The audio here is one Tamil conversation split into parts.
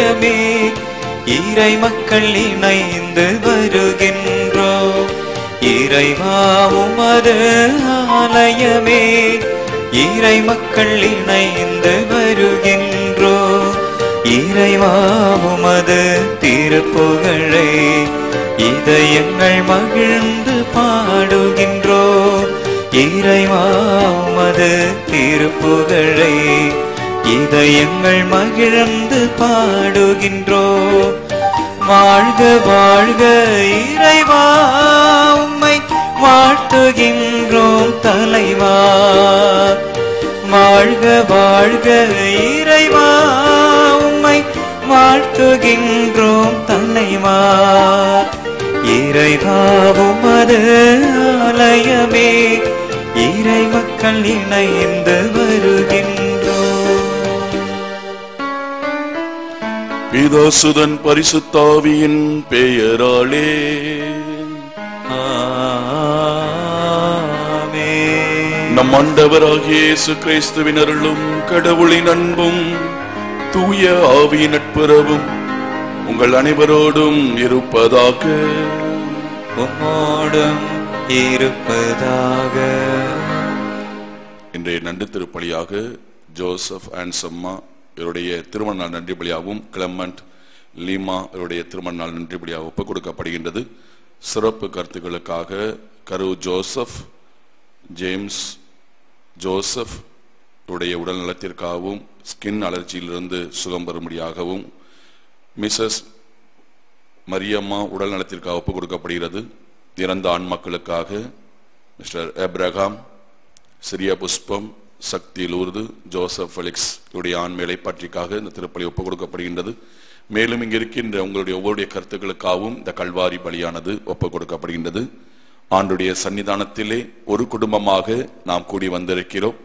ஆலயமே இறை மக்கள் இணைந்து வருகின்றோம். இறைவா உமது ஆலயமே இறை மக்கள் இணைந்து வருகின்றோம். இறைவா உமது திருப்புகழை இதயங்கள் மகிழ்ந்து பாடுகின்றோம். இறைவா உமது திருப்புகழை இதயங்கள் மகிழ்ந்து பாடுகின்றோம். வாழ்க வாழ்க இறைவா உம்மை வாழ்த்துகின்றோம் தலைவா. வாழ்க வாழ்க இறைவா உம்மை வாழ்த்துகின்றோம் தலைவா. இறைவா உமது ஆலயமே இறை மக்கள் இணைந்து வருகின்றோம். பிதாசுதன் பரிசுத்தாவியின் பெயராலே நம் ஆண்டவராகிய இயேசு கிறிஸ்துவின் அருளும் கடவுளின் அன்பும் தூய ஆவியின் நட்புறவும் உங்கள் அனைவரோடும் இருப்பதாக. உம்மோடும் இருப்பதாக. இன்றைய நன்றி திருப்பலியாக ஜோசப் அண்ட் சம்மா இவருடைய திருமண நாள் நன்றி பலியாகவும் கிளமண்ட் லீமா இவருடைய திருமண நாள் நன்றி பலியாக ஒப்புக் கொடுக்கப்படுகின்றது. சிறப்பு கருத்துக்களுக்காக கரு ஜோசப், ஜேம்ஸ் ஜோசப் உடைய உடல் நலத்திற்காகவும் ஸ்கின் அலர்ஜியிலிருந்து சுகம் பெறும்படியாகவும் மிஸ்ஸஸ் மரியம்மா உடல் நலத்திற்காக ஒப்புக் கொடுக்கப்படுகிறது. இறந்த ஆண் மக்களுக்காக மிஸ்டர் எப்ரஹாம், சிறிய புஷ்பம், சக்தி லூர்து, ஜோசப் ஃபெலிக்ஸ் இவருடைய ஆண் வேலைப்பாட்டிற்காக இந்த திருப்பலி ஒப்புக் கொடுக்கப்படுகின்றது. மேலும் இங்கு இருக்கின்ற உங்களுடைய ஒவ்வொருடைய கருத்துக்களுக்காகவும் இந்த கல்வாரி பலியானது ஒப்புக் கொடுக்கப்படுகின்றது. ஆண்டுடைய சன்னிதானத்திலே ஒரு குடும்பமாக நாம் கூடி வந்திருக்கிறோம்.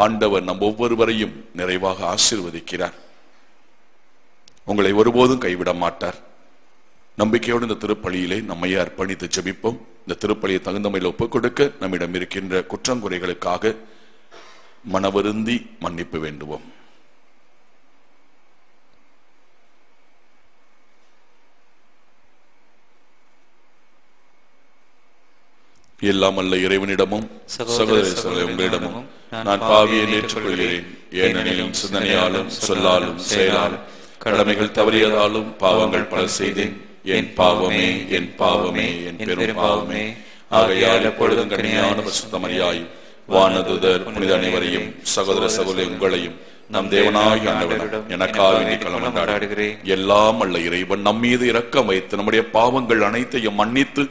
ஆண்டவர் நம் ஒவ்வொருவரையும் நிறைவாக ஆசீர்வதிக்கிறார். உங்களை ஒருபோதும் கைவிட மாட்டார். நம்பிக்கையோடு இந்த திருப்பலியிலே நம்மையே அர்ப்பணித்து ஜெபிப்போம். இந்த திருப்பலியை தகுந்த முறையில் ஒப்புக் கொடுக்க நம்மிடம் இருக்கின்ற குற்றங்குறைகளுக்காக மனவருந்தி மன்னிப்பு வேண்டுவோம். எல்லாம் அல்ல இறைவனிடமும் சகோதர உங்களிடமும் நான் பாவியை ஏற்றுக்கொள்கிறேன். ஏனெனிலும் சிந்தனையாலும் சொல்லாலும் செயலாலும் கடமைகள் தவறியதாலும் பாவங்கள் பல செய்தேன். என் பாவமே என் பாவமே என் பெரும் பாவமே. ஆகையால் எப்பொழுதும் கனியான பரிசுத்த மரியாயும் வானதுதர் புனித அனைவரையும் சகோதர சகோதரி உங்களையும் நம் தேவனாகிய ஆண்டவரிடம் எனக்காக வேண்டிக் கொள்ளுகிறேன். எல்லாம் அல்ல இறைவன் நம் மீது இரக்கம் வைத்து நம்முடைய பாவங்கள் அனைத்தையும் மன்னித்து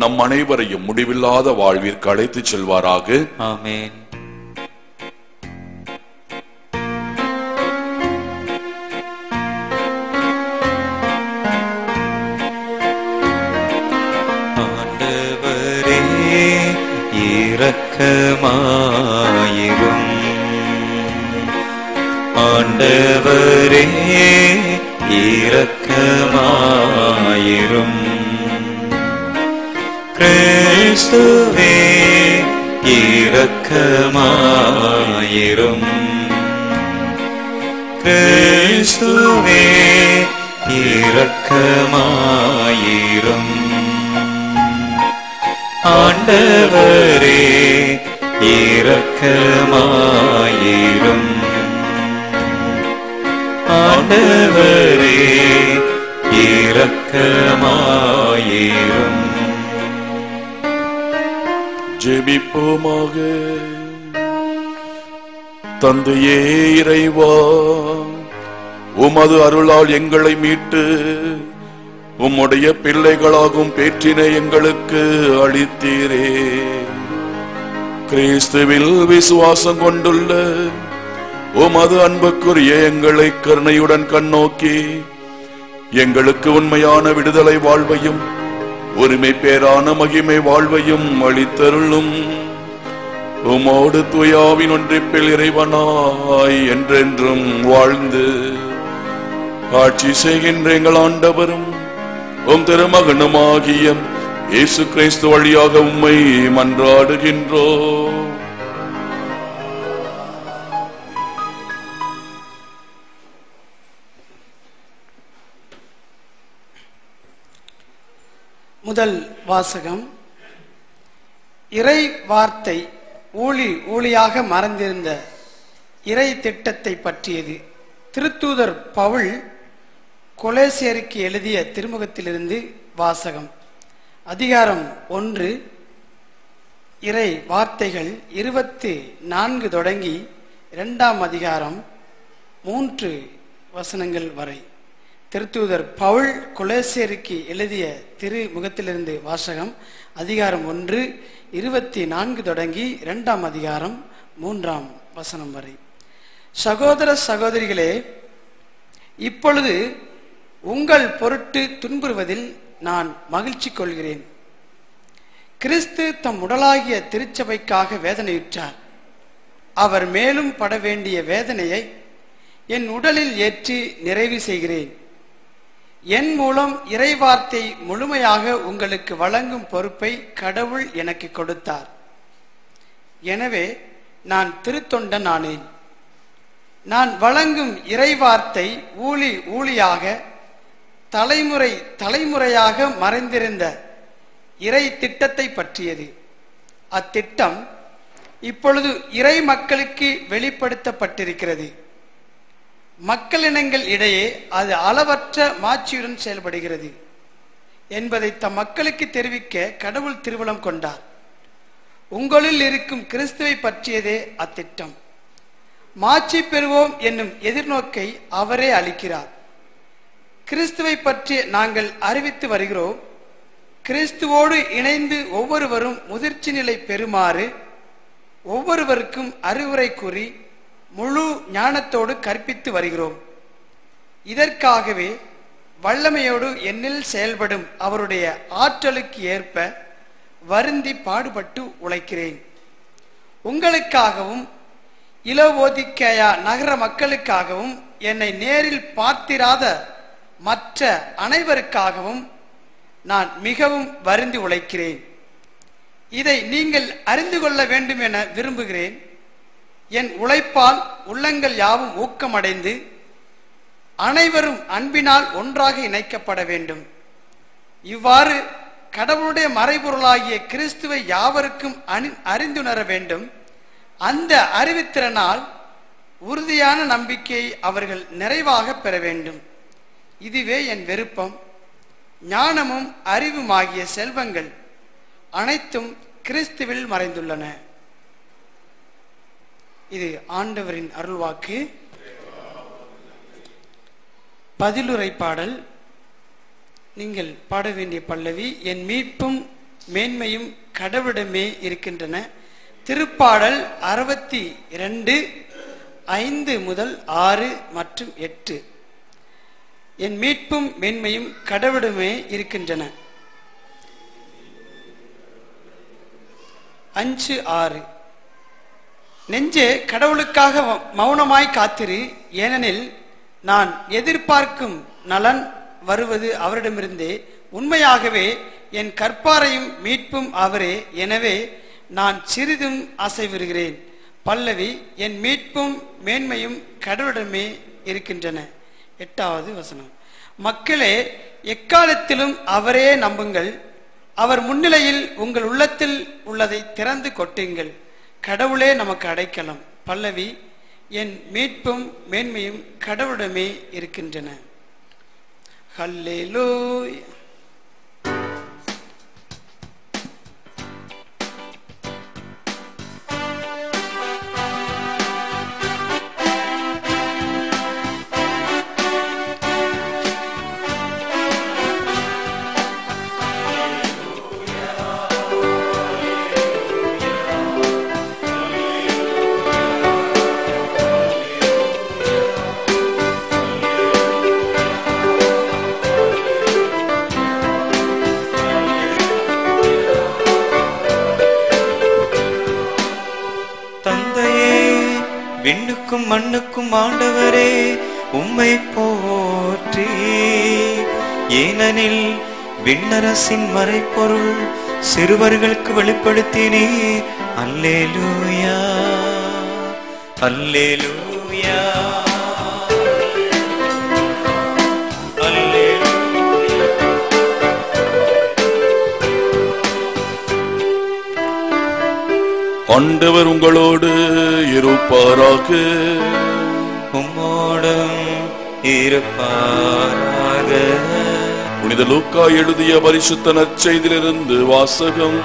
நம் அனைவரையும் முடிவில்லாத வாழ்விற்கு அழைத்து செல்வாராக. ஆமென். ஆண்டவரே இரக்கமாயிரும். ஆண்டவரே இரக்கமாயிரும். கிறிஸ்துவே இரக்கமாயிரும். கிறிஸ்துவே இரக்கமாயிரும். ஆண்டவரே இரக்கமாயிரும். ஆண்டவரே இரக்கமாயிரும். ஜெபிப்போமாக. தந்தையே இறைவா, உமது அருளால் எங்களை மீட்டு உம்முடைய பிள்ளைகளாகும் பேற்றினை எங்களுக்கு அளித்தீரே. கிறிஸ்துவில் விசுவாசம் கொண்டுள்ள உமது அன்புக்குரிய எங்களை கருணையுடன் கண்ணோக்கி எங்களுக்கு உண்மையான விடுதலை வாழ்வையும் உரிமை பேரான மகிமை வாழ்வையும் அளித்தருளும். உமோடு தூயாவின் ஒன்றிப்பில் இறைவனாய் என்றென்றும் வாழ்ந்து ஆட்சி செய்கின்ற எங்கள் ஆண்டவரும் உம் திருமகனுமாகிய இயேசு கிறிஸ்து வழியாக உம்மை மன்றாடுகின்றோம். முதல் வாசகம். இறை வார்த்தை ஊழியாக மறைந்திருந்த இறை திட்டத்தை பற்றியது. திருத்தூதர் பவுல் கொலோசியருக்கு எழுதிய திருமுகத்திலிருந்து வாசகம். அதிகாரம் 1, இறை வார்த்தைகள் 24 தொடங்கி 2ஆம் அதிகாரம் 3 வசனங்கள் வரை. திருத்தூதர் பவுல் கொலோசியருக்கு எழுதிய திருமுகத்திலிருந்து வாசகம். அதிகாரம் 1, 24 தொடங்கி 2ஆம் அதிகாரம் 3ஆம் வசனம் வரை. சகோதர சகோதரிகளே, இப்பொழுது உங்கள் பொருட்டு துன்புறுவதில் நான் மகிழ்ச்சி கொள்கிறேன். கிறிஸ்து தம் உடலாகிய திருச்சபைக்காக வேதனையுற்றார். அவர் மேலும் பட வேண்டிய வேதனையை என் உடலில் ஏற்றி நிறைவு செய்கிறேன். என் மூலம் இறைவார்த்தை முழுமையாக உங்களுக்கு வழங்கும் பொறுப்பை கடவுள் எனக்கு கொடுத்தார். எனவே நான் திருத்தொண்டன் ஆனேன். நான் வழங்கும் இறைவார்த்தை ஊழியாக தலைமுறையாக மறைந்திருந்த இறை திட்டத்தை பற்றியது. அத்திட்டம் இப்பொழுது இறை மக்களுக்கு வெளிப்படுத்தப்பட்டிருக்கிறது. மக்களினங்கள் இடையே அது அளவற்ற மாட்சியுடன் செயல்படுகிறது என்பதை தம் மக்களுக்கு தெரிவிக்க கடவுள் திருவுளம் கொண்டார். உங்களில் இருக்கும் கிறிஸ்துவை பற்றியதே அத்திட்டம். மாட்சி பெறுவோம் என்னும் எதிர்நோக்கை அவரே அளிக்கிறார். கிறிஸ்துவை பற்றி நாங்கள் அறிவித்து வருகிறோம். கிறிஸ்துவோடு இணைந்து ஒவ்வொருவரும் முதிர்ச்சி நிலை பெறுமாறு ஒவ்வொருவருக்கும் அறிவுரை கூறி முழு ஞானத்தோடு கற்பித்து வருகிறோம். இதற்காகவே வல்லமையோடு என்னில் செயல்படும் அவருடைய ஆற்றலுக்கு ஏற்ப வருந்தி பாடுபட்டு உழைக்கிறேன். உங்களுக்காகவும் இலவோதிக்கேயா நகர மக்களுக்காகவும் என்னை நேரில் பார்த்திராத மற்ற அனைவருக்காகவும் நான் மிகவும் வருந்தி உழைக்கிறேன். இதை நீங்கள் அறிந்து கொள்ள வேண்டும் என விரும்புகிறேன். என் உழைப்பால் உள்ளங்கள் யாவும் ஊக்கமடைந்து அனைவரும் அன்பினால் ஒன்றாக இணைக்கப்பட வேண்டும். இவ்வாறு கடவுளுடைய மறைபொருளாகிய கிறிஸ்துவை யாவருக்கும் அறிந்துணர வேண்டும். அந்த அறிவித்திறனால் உறுதியான நம்பிக்கையை அவர்கள் நிறைவாக பெற வேண்டும். இதுவே என் விருப்பம். ஞானமும் அறிவுமாகிய செல்வங்கள் அனைத்தும் கிறிஸ்துவில் மறைந்துள்ளன. இது ஆண்டவரின் அருள்வாக்கு. பதிலுரை பாடல். நீங்கள் பாட வேண்டிய பல்லவி, என் மீட்பும் மேன்மையும் கடவுளிடமே இருக்கின்றன. திருப்பாடல் 62, 5 முதல் 6 மற்றும் 8. என் மீட்பும் மேன்மையும் கடவுளிடமே இருக்கின்றன. 5, 6. நெஞ்சே, கடவுளுக்காக மௌனமாய் காத்திரு. ஏனெனில் நான் எதிர்பார்க்கும் நலன் வருவது அவரிடமிருந்தே. உண்மையாகவே என் கற்பாரையும் மீட்பும் அவரே. எனவே நான் சிறிதும் அசைவுறுகிறேன். பல்லவி, என் மீட்பும் மேன்மையும் கடவுளிடமே இருக்கின்றன. 8வது வசனம். மக்களே, எக்காலத்திலும் அவரே நம்புங்கள். அவர் முன்னிலையில் உங்கள் உள்ளத்தில் உள்ளதை திறந்து கொட்டுங்கள். கடவுளே நமக்கு அடைக்கலம். பல்லவி, என் மீட்பும் மேன்மையும் கடவுளிடமே இருக்கின்றன. ஹல்லேலூயா. விண்ணுக்கும் மண்ணுக்கும் ஆண்டவரே உம்மை போற்றி. ஏனெனில் விண்ணரசின் மறைப்பொருள் சிறுவர்களுக்கு வெளிப்படுத்தினீர். அல்லேலூயா, அல்லேலூயா. ஆண்டவர் உங்களோடு இருப்பாராக. உம்மோடும் இருப்பாராக. புனித லூக்கா எழுதிய பரிசுத்த நற்செய்தியிலிருந்து வாசகம்.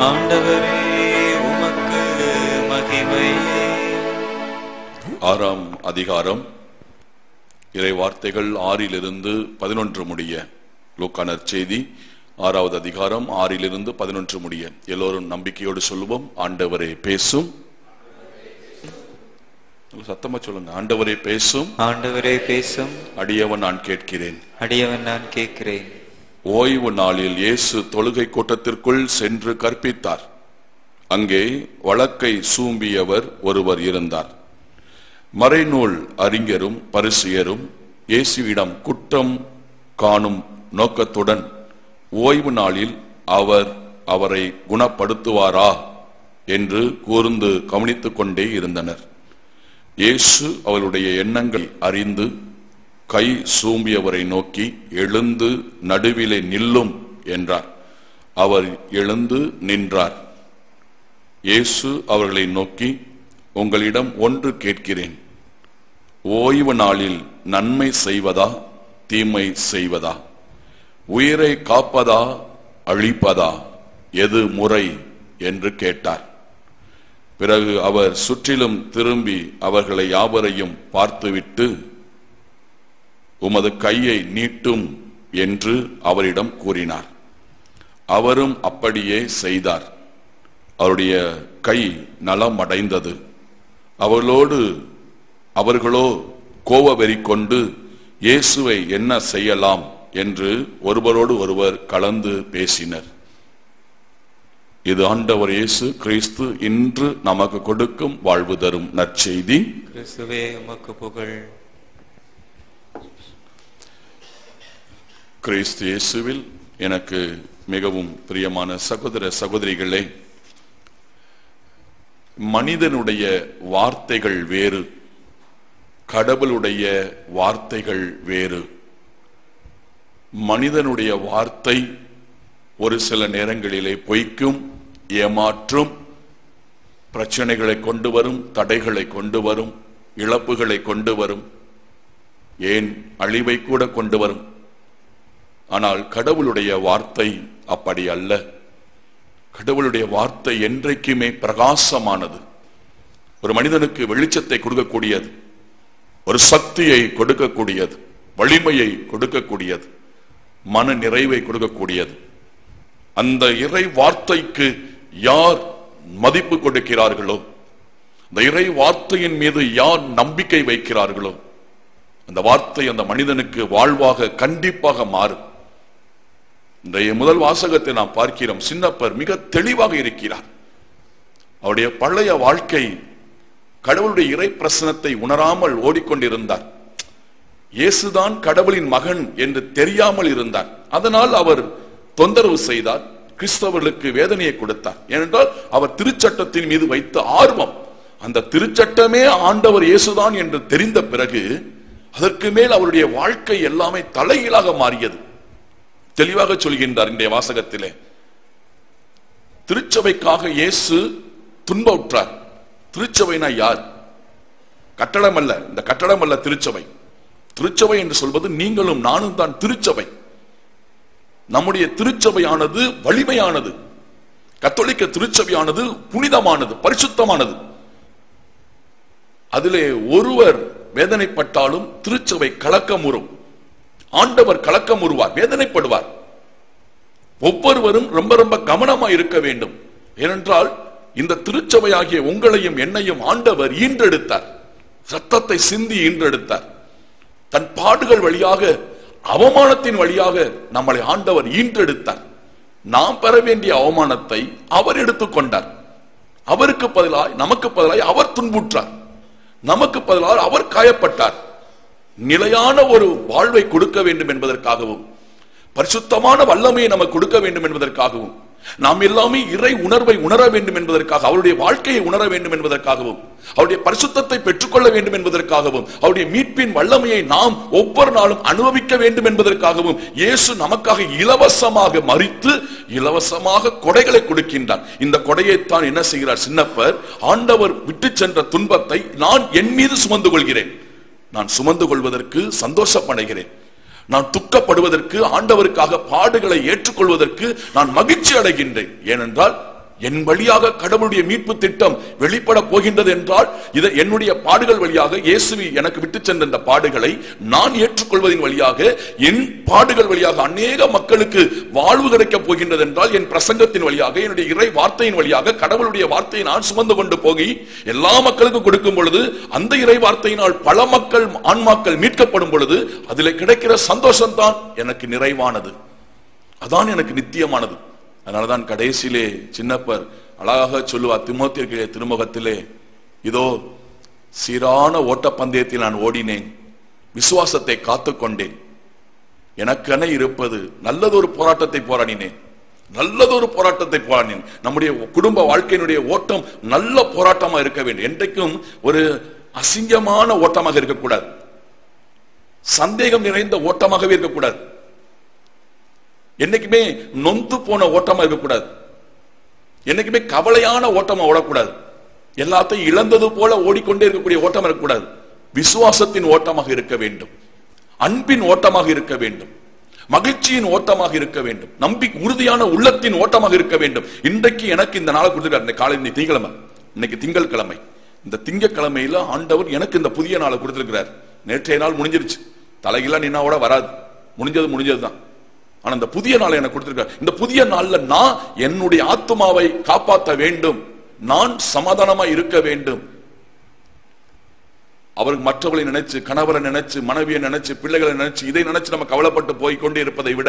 ஆண்டவரே உமக்கு மகிமை. 6ஆம் அதிகாரம், இறை வார்த்தைகள் 6 11 முடிய. லூக்கா நற்செய்தி 6வது அதிகாரம் 6 11 முடிய. எல்லோரும் நம்பிக்கையோடு சொல்லுவோம். ஆண்டவரே பேசும். சத்தமா சொல்லுங்க. ஆண்டவரே பேசும். ஆண்டவரே பேசும். அடியவன் நான் கேட்கிறேன். அடியவன் நான் கேட்கிறேன். ஓய்வு நாளில் இயேசு தொழுகை கூட்டத்திற்குள் சென்று கற்பித்தார். அங்கே வழக்கை சூம்பியவர் ஒருவர் இருந்தார். மறைநூல் அறிஞரும் பரிசேயரும் இயேசுவிடம் குற்றம் காணும் நோக்கத்துடன் ஓய்வு நாளில் அவரை குணப்படுத்துவாரா என்று கூர்ந்து கவனித்துக் கொண்டே இருந்தனர். இயேசு அவருடைய எண்ணங்கள் அறிந்து கை சூம்பியவரை நோக்கி, எழுந்து நடுவிலே நில்லும் என்றார். அவர் எழுந்து நின்றார். இயேசு அவர்களை நோக்கி, உங்களிடம் ஒன்று கேட்கிறேன். ஓய்வு நாளில் நன்மை செய்வதா தீமை செய்வதா, உயிரை காப்பதா அழிப்பதா, எது முறை என்று கேட்டார். பிறகு அவர் சுற்றிலும் திரும்பி அவர்களை யாவரையும் பார்த்துவிட்டு, உமது கையை நீட்டும் என்று அவரிடம் கூறினார். அவரும் அப்படியே செய்தார். அவருடைய கை நலமடைந்தது. அவர்களோ கோபவெறி கொண்டு இயேசுவை என்ன செய்யலாம் என்று ஒருவரோடு ஒருவர் கலந்து பேசினர். இது ஆண்டவர் இயேசு கிறிஸ்து இன்று நமக்கு கொடுக்கும் வாழ்வு தரும் நற்செய்தி. கிறிஸ்துவே உமக்கு புகழ். கிறிஸ்து இயேசுவில் எனக்கு மிகவும் பிரியமான சகோதர சகோதரிகளே, மனிதனுடைய வார்த்தைகள் வேறு, கடவுளுடைய வார்த்தைகள் வேறு. மனிதனுடைய வார்த்தை ஒரு சில நேரங்களிலே பொய்க்கும், ஏமாற்றும், பிரச்சனைகளை கொண்டு வரும், தடைகளை கொண்டு வரும், இழப்புகளை கொண்டு வரும், ஏன் அழிவை கூட கொண்டு வரும். ஆனால் கடவுளுடைய வார்த்தை அப்படி அல்ல. கடவுளுடைய வார்த்தை என்றைக்குமே பிரகாசமானது. ஒரு மனிதனுக்கு வெளிச்சத்தை கொடுக்கக்கூடியது, ஒரு சக்தியை கொடுக்கக்கூடியது, வலிமையை கொடுக்கக்கூடியது, மன நிறைவை கொடுக்கக்கூடியது. அந்த இறை வார்த்தைக்கு யார் மதிப்பு கொடுக்கிறார்களோ, அந்த இறை வார்த்தையின் மீது யார் நம்பிக்கை வைக்கிறார்களோ, அந்த வார்த்தை அந்த மனிதனுக்கு வாழ்வாக கண்டிப்பாக மாறும். இன்றைய முதல் வாசகத்தை நாம் பார்க்கிறோம். சின்னப்பர் மிக தெளிவாக இருக்கிறார். அவருடைய பழைய வாழ்க்கை கடவுளுடைய இறை பிரசனத்தை உணராமல் ஓடிக்கொண்டிருந்தார். இயேசுதான் கடவுளின் மகன் என்று தெரியாமல் இருந்தார். அதனால் அவர் தொந்தரவு செய்தார், கிறிஸ்தவர்களுக்கு வேதனையை கொடுத்தார். ஏனென்றால் அவர் திருச்சட்டத்தின் மீது வைத்த ஆர்வம், அந்த திருச்சட்டமே ஆண்டவர் இயேசுதான் என்று தெரிந்த பிறகு அதற்கு மேல் அவருடைய வாழ்க்கை எல்லாமே தலைகீழாக மாறியது. தெளிவாக சொல்கின்றார் இன்றைய வாசகத்திலே. திருச்சபைக்காக இயேசு துன்புற்றார். திருச்சபைனா யார்? கட்டடம் அல்ல. இந்த கட்டடம் அல்ல திருச்சபை. திருச்சபை என்று சொல்வது நீங்களும் நானும் தான் திருச்சபை. நம்முடைய திருச்சபையானது வலிமையானது. கத்தோலிக்க திருச்சபையானது புனிதமானது, பரிசுத்தமானது. அதிலே ஒருவர் வேதனைப்பட்டாலும் திருச்சபை கலக்கமுறும். ஆண்டவர் கலக்கமுறுவார், வேதனைப்படுவார். ஒவ்வொருவரும் ரொம்ப ரொம்ப கவனமா இருக்க வேண்டும். ஏனென்றால் இந்த திருச்சபையாகிய உங்களையும் என்னையும் ஆண்டவர் ஈன்றெடுத்தார். ரத்தத்தை சிந்தி ஈன்றெடுத்தார். தன் பாடுகள் வழியாக, அவமானத்தின் வழியாக நம்மளை ஆண்டவர் ஈன்றெடுத்தார். நாம் பெற வேண்டிய அவமானத்தை அவர் எடுத்துக்கொண்டார். அவருக்கு பதிலாய், நமக்கு பதிலாய் அவர் துன்புற்றார். நமக்கு பதிலாக அவர் காயப்பட்டார். நிலையான ஒரு வாழ்வை கொடுக்க வேண்டும் என்பதற்காகவும், பரிசுத்தமான வல்லமையை நமக்கு கொடுக்க வேண்டும் என்பதற்காகவும், நாம் எல்லாமே இறை உணர்வை உணர வேண்டும் என்பதற்காக, அவருடைய வாழ்க்கையை உணர வேண்டும் என்பதற்காகவும், அவருடைய பரிசுத்தத்தை பெற்றுக்கொள்ள வேண்டும் என்பதற்காகவும், அவருடைய மீட்பின் வல்லமையை நாம் ஒவ்வொரு நாளும் அனுபவிக்க வேண்டும் என்பதற்காகவும் இயேசு நமக்காக இலவசமாக மரித்து இலவசமாக கொடைகளை கொடுக்கின்றார். இந்த கொடையைத்தான் என்ன செய்கிறார் சின்னப்பர்? ஆண்டவர் விட்டு சென்ற துன்பத்தை நான் என் மீது சுமந்து கொள்கிறேன். நான் சுமந்து கொள்வதற்கு சந்தோஷப்படுகிறேன். நான் துக்கப்படுவதற்கு, ஆண்டவருக்காக பாடுகளை ஏற்றுக்கொள்வதற்கு நான் மகிழ்ச்சி அடைகின்றேன். ஏனென்றால் என் வழியாக கடவுளுடைய மீட்பு திட்டம் வெளிப்பட போகின்றது என்றால், இதை என்னுடைய பாடுகள் வழியாக இயேசுவை எனக்கு விட்டு சென்ற இந்த பாடுகளை நான் ஏற்றுக்கொள்வதன் வழியாக, என் பாடுகள் வழியாக அநேக மக்களுக்கு வாழ்வு கிடைக்கப் போகின்றது என்றால், என் பிரசங்கத்தின் வழியாக, என்னுடைய இறை வார்த்தையின் வழியாக கடவுளுடைய வார்த்தையை நான் சுமந்து கொண்டு போகி எல்லா மக்களுக்கும் கொடுக்கும் பொழுது, அந்த இறை வார்த்தையினால் பல மக்கள் ஆன்மாக்கள் மீட்கப்படும் பொழுது அதில் கிடைக்கிற சந்தோஷம் தான் எனக்கு நிறைவானது, அதான் எனக்கு நித்தியமானது. அதனாலதான் கடைசியிலே சின்னப்பர் அழகாக சொல்லுவார் தீமோத்தேயுவின் திருமுகத்திலே, இதோ சீரான ஓட்டப்பந்தயத்தில் நான் ஓடினேன், விசுவாசத்தை காத்துக்கொண்டேன், எனக்கென இருப்பது நல்லதொரு போராட்டத்தை போராடினேன், நல்லதொரு போராட்டத்தை போராடினேன். நம்முடைய குடும்ப வாழ்க்கையினுடைய ஓட்டம் நல்ல போராட்டமா இருக்க வேண்டும். என்றைக்கும் ஒரு அசிங்கமான ஓட்டமாக இருக்கக்கூடாது, சந்தேகம் நிறைந்த ஓட்டமாகவே இருக்கக்கூடாது, என்னைக்குமே நொந்து போன ஓட்டமா இருக்கக்கூடாது, என்னைக்குமே கவலையான ஓட்டமா ஓடக்கூடாது, எல்லாத்தையும் இழந்தது போல ஓடிக்கொண்டே இருக்கக்கூடிய ஓட்டம் இருக்கக்கூடாது. விசுவாசத்தின் ஓட்டமாக இருக்க வேண்டும், அன்பின் ஓட்டமாக இருக்க வேண்டும், மகிழ்ச்சியின் ஓட்டமாக இருக்க வேண்டும், நம்பிக்கை உறுதியான உள்ளத்தின் ஓட்டமாக இருக்க வேண்டும். இன்றைக்கு எனக்கு இந்த நாளை கொடுத்திருக்காரு. காலையில் திங்கட்கிழமை, இன்னைக்கு திங்கட்கிழமை. இந்த திங்கட்கிழமையில ஆண்டவர் எனக்கு இந்த புதிய நாளை கொடுத்திருக்கிறார். நேற்றைய நாள் முடிஞ்சிருச்சு, தலைகீழா நின்னாவோட வராது, முடிஞ்சதுதான். ஆனா இந்த புதிய நாளை எனக்கு கொடுத்திருக்கார். இந்த புதிய நாள்ல நான் என்னுடைய ஆத்துமாவை காப்பாற்ற வேண்டும், நான் சமாதானமா இருக்க வேண்டும். அவருக்கு மற்றவர்களை நினைச்சு, கணவரை நினைச்சு, மனைவியை நினைச்சு, பிள்ளைகளை நினைச்சு, இதை நினைச்சு நம்ம கவலைப்பட்டு போய்கொண்டே இருப்பதை விட,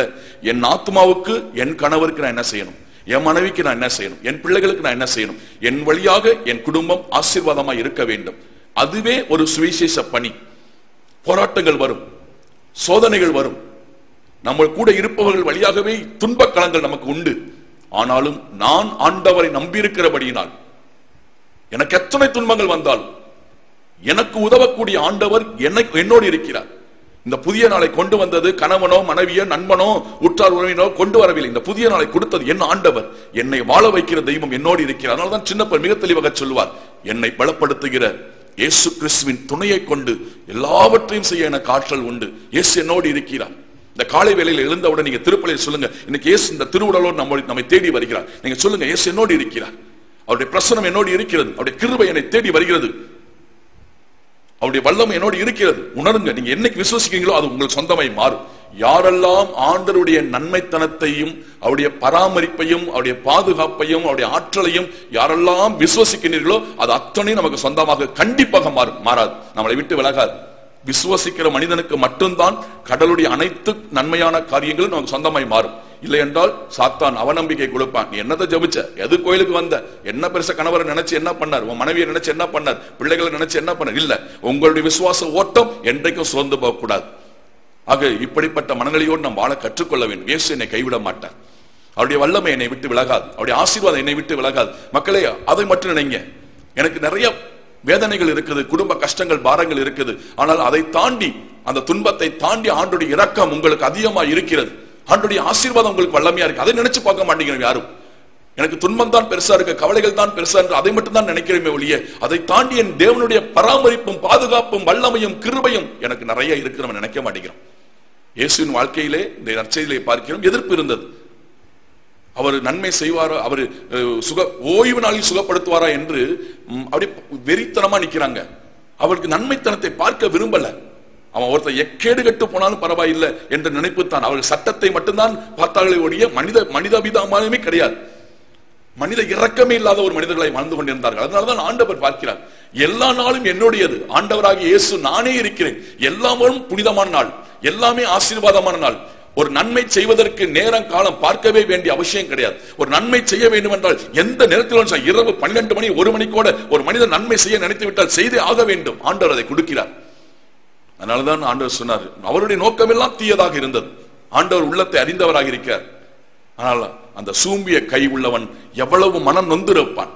என் ஆத்மாவுக்கு, என் கணவருக்கு நான் என்ன செய்யணும், என் மனைவிக்கு நான் என்ன செய்யணும், என் பிள்ளைகளுக்கு நான் என்ன செய்யணும், என் வழியாக என் குடும்பம் ஆசீர்வாதமா இருக்க வேண்டும். அதுவே ஒரு சுவிசேஷ பணி. போராட்டங்கள் வரும், சோதனைகள் வரும், நம்ம கூட இருப்பவர்கள் வழியாகவே துன்பக்களங்கள் நமக்கு உண்டு. ஆனாலும் நான் ஆண்டவரை நம்பியிருக்கிறபடியினால் எனக்கு எத்தனை துன்பங்கள் வந்தாலும் எனக்கு உதவக்கூடிய ஆண்டவர் என்னோடு இருக்கிறார். இந்த புதிய நாளை கொண்டு வந்தது கணவனோ மனைவியோ நண்பனோ உற்றார் உறவினோ கொண்டு வரவில்லை. இந்த புதிய நாளை கொடுத்தது என் ஆண்டவர், என்னை வாழ வைக்கிற தெய்வம் என்னோடு இருக்கிறார். அதனால்தான் சின்னப்பர் மிக தெளிவாக சொல்லுவார், என்னை பலப்படுத்துகிற இயேசு கிறிஸ்துவின் துணையை கொண்டு எல்லாவற்றையும் செய்ய எனக்கு ஆற்றல் உண்டு. இயேசு என்னோடு இருக்கிறார். இந்த காலை வேளையில் எழுந்தவுடன் நீங்க திருப்பலியில் சொல்லுங்க, இன்னைக்கு இயேசு இந்த திருவுடலோடு நம்மை தேடி வருகிறார். நீங்க சொல்லுங்க, இயேசு என்னோடு இருக்கிறார், அவருடைய பிரசனம் என்னோடு இருக்கிறது, அவருடைய கிருபை என்னை தேடி வருகிறது, அவருடைய வல்லமை என்னோடு இருக்கிறது. உணருங்க. நீங்க என்னைக்கு விசுவசிக்கிறீங்களோ அது உங்களுக்கு சொந்தமாய் மாறும். யாரெல்லாம் ஆண்டவருடைய நன்மைத்தனத்தையும் அவருடைய பராமரிப்பையும் அவருடைய பாதுகாப்பையும் அவருடைய ஆற்றலையும் யாரெல்லாம் விசுவசிக்கிறீர்களோ அது அத்தனையும் நமக்கு சொந்தமாக கண்டிப்பாக மாறாது, நம்மளை விட்டு விலகாது. விசுவசிக்கிற மனிதனுக்கு மட்டும்தான் கடவுளுடைய அனைத்து நன்மையான காரியங்களும் நமக்கு சொந்தமாய் மாறும். இல்லை என்றால் சாத்தான் அவநம்பிக்கை கொடுப்பான். நீ என்னத்தை ஜபிச்ச, எது கோயிலுக்கு வந்த, என்ன பெருச கணவரை நினைச்சு என்ன பண்ணார், உன் மனைவியை நினைச்சு என்ன பண்ணார், பிள்ளைகளை நினைச்சு என்ன பண்ணார், இல்ல. உங்களுடைய விசுவாச ஓட்டம் என்றைக்கும் சோர்ந்து போகக்கூடாது. ஆக இப்படிப்பட்ட மனநிலையோடு நாம் வாழ கற்றுக்கொள்ள வேண்டும். இயேசு என்னை கைவிட மாட்டார், அவருடைய வல்லமை என்னை விட்டு விலகாது, அவருடைய ஆசீர்வாதம் என்னை விட்டு விலகாது. மக்களே, அதை மட்டும் நினைங்க. எனக்கு நிறைய வேதனைகள் இருக்குது, குடும்ப கஷ்டங்கள் பாரங்கள் இருக்குது, ஆனால் அதை தாண்டி, அந்த துன்பத்தை தாண்டி ஆண்டுடைய இரக்கம் உங்களுக்கு அதிகமா இருக்கிறது, ஆண்டுடைய ஆசீர்வாதம் உங்களுக்கு வல்லமையா இருக்கு. அதை நினைச்சு பார்க்க மாட்டேங்கிறோம் யாரும். எனக்கு துன்பம் தான் பெருசா இருக்கு, கவலைகள் தான் பெருசா இருக்கு, அதை மட்டும் தான் நினைக்கிறேமே ஒழிய அதை தாண்டி என் தேவனுடைய பராமரிப்பும் பாதுகாப்பும் வல்லமையும் கிருபையும் எனக்கு நிறைய இருக்கு நம்ம நினைக்க மாட்டேங்கிறோம். இயேசுவின் வாழ்க்கையிலே இந்த நற்செய்தியிலே பார்க்கிறோம், எதிர்ப்பு இருந்தது. அவர் நன்மை செய்வாரா, அவர் ஓய்வு நாளில் சுகப்படுத்துவாரா என்று அப்படி வெறித்தனமா நிக்கிறாங்க. அவருக்கு நன்மைத்தனத்தை பார்க்க விரும்பல. அவன் ஒருத்தர் எக்கேடு கட்டு போனாலும் பரவாயில்லை என்ற நினைப்பு தான். அவர்கள் சட்டத்தை மட்டும்தான் பார்த்தார்களே ஒழிய மனிதாபிதானமே கிடையாது. மனித இரக்கமே இல்லாத ஒரு மனிதர்களை வாழ்ந்து கொண்டிருந்தார்கள். அதனாலதான் ஆண்டவர் பார்க்கிறார், எல்லா நாளும் என்னுடையது, ஆண்டவராகிய இயேசு நானே இருக்கிறேன், எல்லாமும் புனிதமான நாள், எல்லாமே ஆசீர்வாதமான நாள். ஒரு நன்மை செய்வதற்கு நேரம் காலம் பார்க்கவே வேண்டிய அவசியம் கிடையாது. ஒரு நன்மை செய்ய வேண்டும் என்றால் எந்த நேரத்திலும், இரவு 12 மணி 1 மணி கூட ஒரு மனிதன் நன்மை செய்ய நினைத்து விட்டால் செய்தே ஆக வேண்டும். ஆண்டவர் அதை கொடுக்கிறார். அதனாலதான் ஆண்டவர் சொன்னார், அவருடைய நோக்கமெல்லாம் தீயதாக இருந்தது, ஆண்டவர் உள்ளத்தை அறிந்தவராக இருக்கிறார். ஆனால் அந்த சூம்பிய கை உள்ளவன் எவ்வளவு மனம் நொந்திருப்பான்,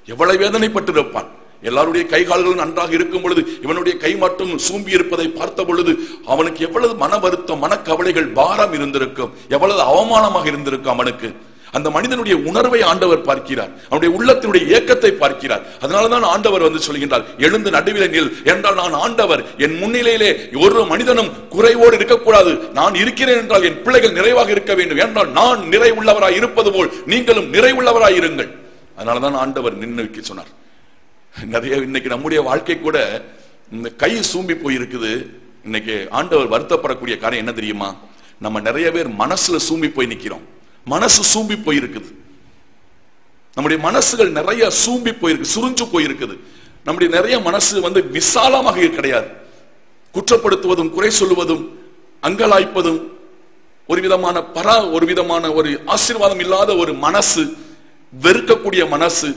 எவ்வளவு வேதனைப்பட்டிருப்பான். எல்லாருடைய கை கால்களும் நன்றாக இருக்கும் பொழுது இவனுடைய கை மட்டும் சூம்பி இருப்பதை பார்த்த பொழுது அவனுக்கு எவ்வளவு மன வருத்தம், மனக்கவலைகள், பாரம் இருந்திருக்கும், எவ்வளவு அவமானமாக இருந்திருக்கும் அவனுக்கு. அந்த மனிதனுடைய உணர்வை ஆண்டவர் பார்க்கிறார், அவனுடைய உள்ளத்தினுடைய ஏக்கத்தை பார்க்கிறார். அதனாலதான் ஆண்டவர் வந்து சொல்கின்றார், எழுந்து நடுவிலே நில் என்றால் நான் ஆண்டவர், என் முன்னிலையிலே ஒரு மனிதனும் குறைவோடு இருக்கக்கூடாது. நான் இருக்கிறேன் என்றால் என் பிள்ளைகள் நிறைவாக இருக்க வேண்டும் என்றால் நான் நிறைவுள்ளவராய் இருப்பது போல் நீங்களும் நிறைவுள்ளவராய் இருங்கள். அதனாலதான் ஆண்டவர் நின்று சொன்னார். நிறைய இன்னைக்கு நம்முடைய வாழ்க்கை கூட இந்த கை சூம்பி போயிருக்குது. இன்னைக்கு ஆண்டவர் வருத்தப்படக்கூடிய காரியம் என்ன தெரியுமா? நம்ம நிறைய பேர் மனசுல சூம்பி போய் நிக்கிறோம். மனசு சூம்பி போயிருக்குது. நம்முடைய மனசுகள் நிறைய சூம்பி போயிருக்கு, சுருஞ்சு போயிருக்குது. நம்முடைய நிறைய மனசு வந்து விசாலமாக கிடையாது. குற்றப்படுத்துவதும், குறை சொல்லுவதும், அங்கலாய்ப்பதும், ஒரு விதமான ஒரு ஆசீர்வாதம் இல்லாத ஒரு மனசு, வெறுக்கக்கூடிய மனசு,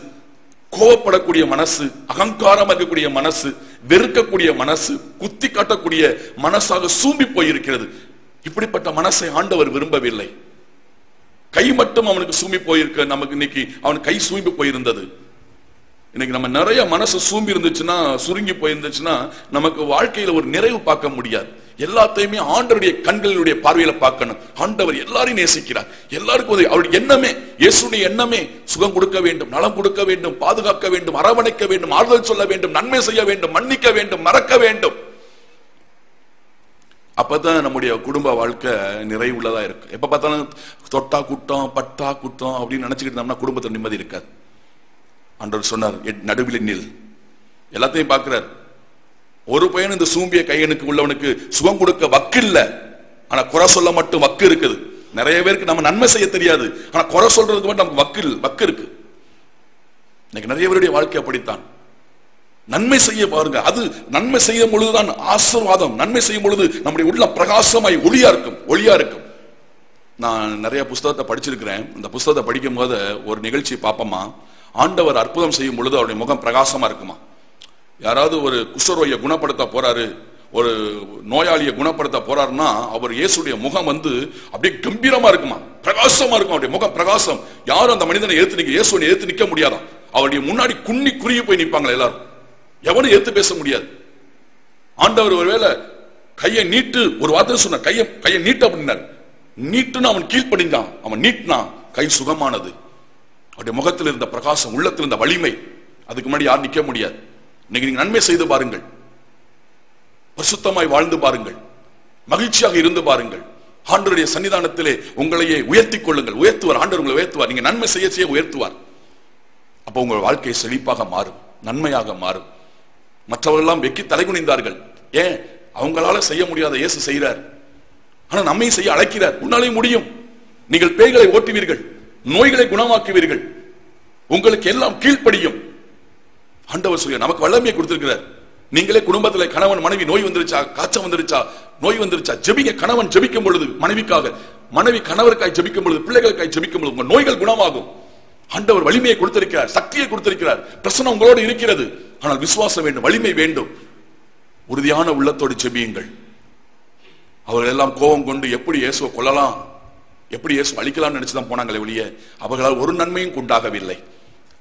கோபப்படக்கூடிய மனசு, அகங்காரம் இருக்கக்கூடிய மனசு, வெறுக்கக்கூடிய மனசு, குத்தி காட்டக்கூடிய மனசாக சூம்பி போயிருக்கிறது. இப்படிப்பட்ட மனசை ஆண்டவர் விரும்பவில்லை. கை மட்டும் அவனுக்கு சூம்பி போயிருக்க, நமக்கு இன்னைக்கு அவன் கை சூம்பி போயிருந்தது. இன்னைக்கு நம்ம நிறைய மனசு சூம்பி இருந்துச்சுன்னா, சுருங்கி போயிருந்துச்சுன்னா நமக்கு வாழ்க்கையில ஒரு நிறைவு பார்க்க முடியாது. எல்லாத்தையுமே ஆண்டவருடைய கண்களுடைய பார்வையில பார்க்கணும். ஆண்டவர் எல்லாரையும் நேசிக்கிறார். எல்லாருக்கும் அவருடைய எண்ணமே, இயேசுடைய எண்ணமே சுகம் கொடுக்க வேண்டும், நலம் கொடுக்க வேண்டும், பாதுகாக்க வேண்டும், அரவணைக்க வேண்டும், ஆறுதல் சொல்ல வேண்டும், நன்மை செய்ய வேண்டும், மன்னிக்க வேண்டும், மறக்க வேண்டும். அப்பதான் நம்முடைய குடும்ப வாழ்க்கை நிறைவுள்ளதா இருக்கு. எப்ப பார்த்தாலும் தொட்டா குட்டம், பட்டா குட்டம் அப்படின்னு நினைச்சுக்கிட்டு இருந்தோம்னா குடும்பத்தில் நிம்மதி இருக்காது. ஆண்டவர் சொன்னார், நடுவில் நில். எல்லாத்தையும் பார்க்கிறார். ஒரு பையன் இந்த சூம்பிய கையனுக்கு உள்ளவனுக்கு சுகம் கொடுக்க வக்கு இல்ல, ஆனா குறை சொல்ல மட்டும் வக்கு இருக்குது. நிறைய பேருக்கு நம்ம நன்மை செய்ய தெரியாது, ஆனா குறை சொல்றதுக்கு மட்டும் நமக்கு வக்கு இருக்கு. இன்னைக்கு நிறைய பேருடைய வாழ்க்கை அப்படித்தான். நன்மை செய்ய பாருங்க, அது நன்மை செய்யும் பொழுதுதான் ஆசீர்வாதம். நன்மை செய்யும் பொழுது நம்முடைய உள்ள பிரகாசமாய் ஒளியா இருக்கும். நான் நிறைய புஸ்தகத்தை படிச்சிருக்கிறேன். இந்த புஸ்தகத்தை படிக்கும் போது ஒரு நிகழ்ச்சி பார்ப்போமா, ஆண்டவர் அற்புதம் செய்யும் பொழுது அவருடைய முகம் பிரகாசமா இருக்குமா. யாராவது ஒரு குஷ்டரோகியை குணப்படுத்த போறாரு, ஒரு நோயாளியை குணப்படுத்த போறாருன்னா அவர் இயேசுடைய முகம் வந்து அப்படியே கம்பீரமா இருக்குமா, பிரகாசமா இருக்கும். அவருடைய முகம் பிரகாசம். யாரும் அந்த மனிதனை இயேசுவை ஏத்து நிக்க முடியாதான். அவருடைய முன்னாடி குன்னி குறுகி போய் நிற்பாங்களா எல்லாரும், எவனும் ஏத்து பேச முடியாது. ஆண்டவர் ஒருவேளை கையை நீட்டு ஒரு வார்த்தை சொன்ன, கையை நீட்டு அப்படின்னாரு. நீட்டுன்னு அவன் கீழ்ப்படிந்தான், அவன் நீட்டினா கை சுகமானது. அவருடைய முகத்தில் இருந்த பிரகாசம், உள்ளத்தில் இருந்த வலிமை, அதுக்கு முன்னாடி யாரும் நிக்க முடியாது. இன்னைக்கு நீங்க நன்மை செய்து பாருங்கள், பரிசுத்தமாய் வாழ்ந்து பாருங்கள், மகிழ்ச்சியாக இருந்து பாருங்கள். ஆண்டவருடைய சன்னிதானத்திலே உங்களையே உயர்த்திக் கொள்ளுங்கள். உயர்த்துவார், ஆண்டவர் உங்களை உயர்த்துவார். நீங்க நன்மை செய்ய உயர்த்துவார். அப்போ உங்கள் வாழ்க்கை செழிப்பாக மாறும், நன்மையாக மாறும். மற்றவர்கள் எல்லாம் வெக்கி தலைகுனிந்தார்கள். ஏன்? அவங்களால செய்ய முடியாத இயேசு செய்கிறார். ஆனா நம்மை செய்ய அழைக்கிறார். உன்னாலே முடியும். நீங்கள் பேய்களை ஓட்டுவீர்கள், நோய்களை குணமாக்குவீர்கள், உங்களுக்கு எல்லாம் கீழ்ப்படியும். ஆண்டவர் சொல்ல நமக்கு வல்லமையை கொடுத்திருக்கிறார். நீங்களே குடும்பத்தில் கணவன் மனைவி நோய் வந்துருச்சா, காய்ச்சல் வந்துருச்சா, நோய் வந்துருச்சா, ஜெபிங்க. கணவன் ஜெபிக்கும் பொழுது மனைவிக்காக, மனைவி கணவருக்காய் ஜெபிக்கும் பொழுது, பிள்ளைகளுக்காய் ஜெபிக்கும் பொழுது உங்க நோய்கள் குணமாகும். ஆண்டவர் வலிமையை கொடுத்திருக்கிறார், சக்தியை கொடுத்திருக்கிறார். பிரச்சனை உங்களோடு இருக்கிறது, ஆனால் விசுவாசம் வேண்டும், வலிமை வேண்டும். உறுதியான உள்ளத்தோடு ஜெபியுங்கள். அவர்கள் எல்லாம் கோபம் கொண்டு எப்படி இயேசுவை கொல்லலாம், எப்படி இயேசு அழிக்கலாம்னு நினைச்சுதான் போனாங்களே ஒழிய அவர்களால் ஒரு நன்மையும் உண்டாகவில்லை.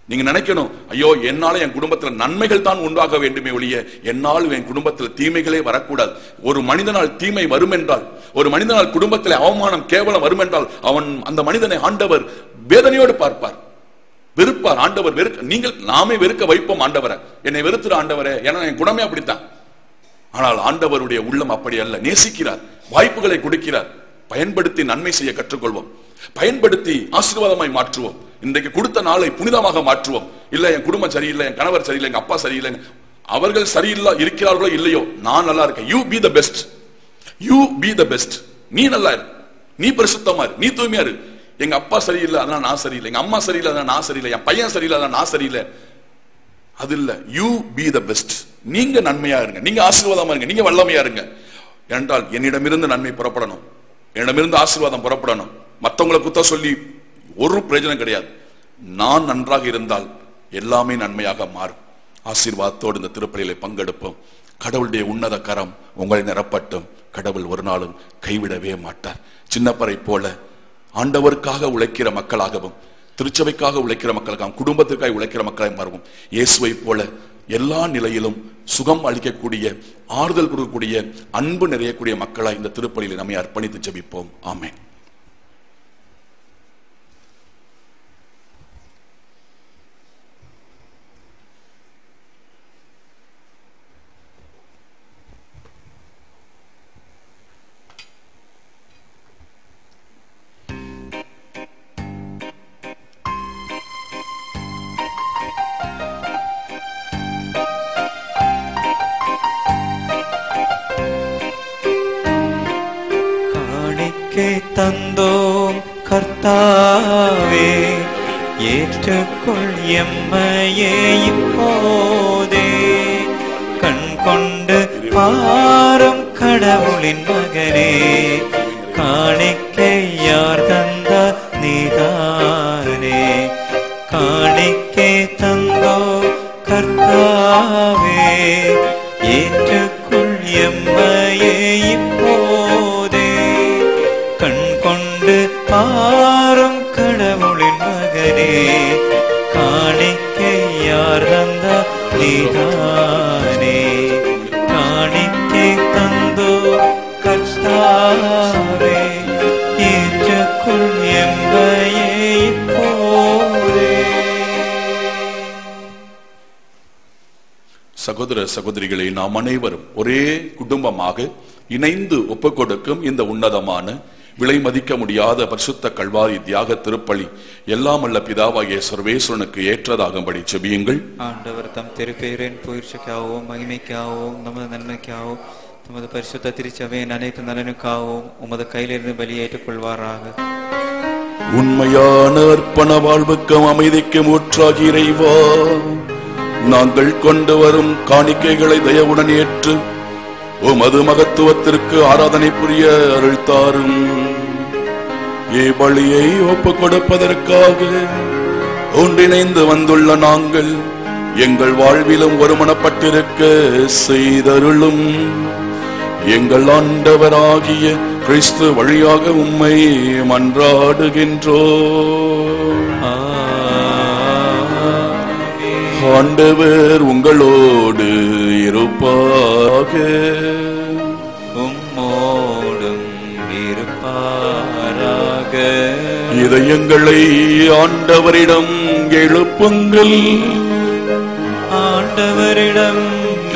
நீங்க நினைக்கணும், ஐயோ என்னால என் குடும்பத்தில் நன்மைகள் தான் உண்டாக வேண்டுமே ஒழிய என்னால் என் குடும்பத்தில் தீமைகளே வரக்கூடாது. ஒரு மனிதனால் தீமை வரும் என்றால், ஒரு மனிதனால் குடும்பத்தில் அவமானம் கேவலம் வரும் என்றால் அவன் அந்த மனிதனை ஆண்டவர் வேதனையோடு பார்ப்பார், வெறுப்பார். ஆண்டவர் நாமே வெறுக்க வைப்போம். ஆண்டவரை என்னை வெறுத்துற ஆண்டவரே, ஏன்னா என் குணமே அப்படித்தான். ஆனால் ஆண்டவருடைய உள்ளம் அப்படி அல்ல, நேசிக்கிறார், வாய்ப்புகளை கொடுக்கிறார். பயன்படுத்தி நன்மை செய்ய கற்றுக்கொள்வோம், பயன்படுத்தி ஆசீர்வாதமாய் மாற்றுவோம். இன்றைக்கு கொடுத்த நாளை புனிதமாக மாற்றுவோம். இல்ல என் குடும்பம் சரியில்லை, என் கணவர் சரியில்லை, எங்க அப்பா சரியில்லை, அவர்கள் சரியில்லை இருக்கிறார்களோ இல்லையோ, நான் நல்லா இருக்கேன். You be the best, you be the best. நீ நல்லா இரு, நீ பரிசுத்தமா இரு, நீ தூய்மையா இரு. எங்க அப்பா சரியில்லை அதனால நான் சரியில்லை, எங்க அம்மா சரியில்லை அதனால நான் சரியில்லை, என் பையன் சரியில்லை அதனால நான் சரியில்லை. அது இல்ல. You be the best. நீங்க நன்மையா இருங்க, நீங்க ஆசீர்வாதமா இருங்க, நீங்க வல்லமையா இருங்க. என்றால் என்னிடமிருந்து நன்மை புறப்படணும், என்னிடமிருந்து ஆசீர்வாதம் புறப்படணும். மற்றவங்களை குத்த சொல்லி ஒரு பிரயோஜனம் கிடையாது. நான் நன்றாக இருந்தால் எல்லாமே நன்மையாக மாறும். ஆசீர்வாதத்தோடு இந்த திருப்பலியிலே பங்கெடுப்போம். கடவுளுடைய உன்னத கரம் உங்களை நிரப்பட்டும். கடவுள் ஒரு நாளும் கைவிடவே மாட்டார். சின்னப்பரை போல ஆண்டவருக்காக உழைக்கிற மக்களாகவும், திருச்சபைக்காக உழைக்கிற மக்களாகவும், குடும்பத்திற்காக உழைக்கிற மக்களாக மாறுவோம். இயேசுவை போல எல்லா நிலையிலும் சுகம் அளிக்கக்கூடிய, ஆறுதல் கொடுக்கக்கூடிய, அன்பு நிறையக்கூடிய மக்களாய் இந்த திருப்பலியில் நம்மை அர்ப்பணித்து ஜெபிப்போம். ஆமென். தந்தோம் கர்த்தாவே, ஏற்றுக்கொள் எம்மையே இப்போதே. கண் கொண்டு பாரும் கடவுளின் மகனே, காணிக்கை யார் தந்த நீதானே. காணிக்கை தந்தோ கர்த்தாவே, ஏற்றுக்கொள் எம்மையே இப்போதே. கண் கொண்டு பாரும் கடவுளின் மகனே, காணிக்கை யார் தந்த நீதானே. காணிக்கை தந்தோ கர்த்தாவே, ஏற்றுக்கொள் எம்மையே இப்போதே. சகோதர சகோதரிகளை, நாம் அனைவரும் ஒரே குடும்பமாக இணைந்து ஒப்புக்கொடுக்கும் இந்த உன்னதமான, விலை மதிக்க முடியாத பரிசுத்த கல்வாரி தியாக திருப்பலி எல்லாம் அல்ல பிதாவாகிய சர்வேஸ்வரனுக்கு ஏற்றதாகும்படி செபியுங்கள். ஆண்டவர் தம் திருப்பெயரின் புகழ்ச்சிக்காகவும் மகிமைக்காகவும் நமது நன்மைக்காகவும் தமது பரிசுத்த திருச்சபையின் அனைத்து நலனுக்காகவும் உமது கையிலிருந்து பலியேற்றுக் கொள்வாராக. உண்மையான அர்ப்பண வாழ்வுக்கும் அமைதிக்கும் ஊற்றாகி இறைவா, நாங்கள் கொண்டு வரும் காணிக்கைகளை தயவுடன் ஏற்று உமது மகத்துவத்திற்கு ஆராதனை புரிய அருள் தாரும். இப்பலியை ஒப்புக் கொடுப்பதற்காக ஒன்றிணைந்து வந்துள்ள நாங்கள் எங்கள் வாழ்விலும் ஒருமனப்பட்டிருக்க செய்தருளும். எங்கள் ஆண்டவராகிய கிறிஸ்து வழியாக உம்மை மன்றாடுகின்றோம். ஆண்டவர் உங்களோடு இருப்பாக. உம்மோடும் இருப்பாராக. இதயங்களை ஆண்டவரிடம் எழுப்புங்கள். ஆண்டவரிடம்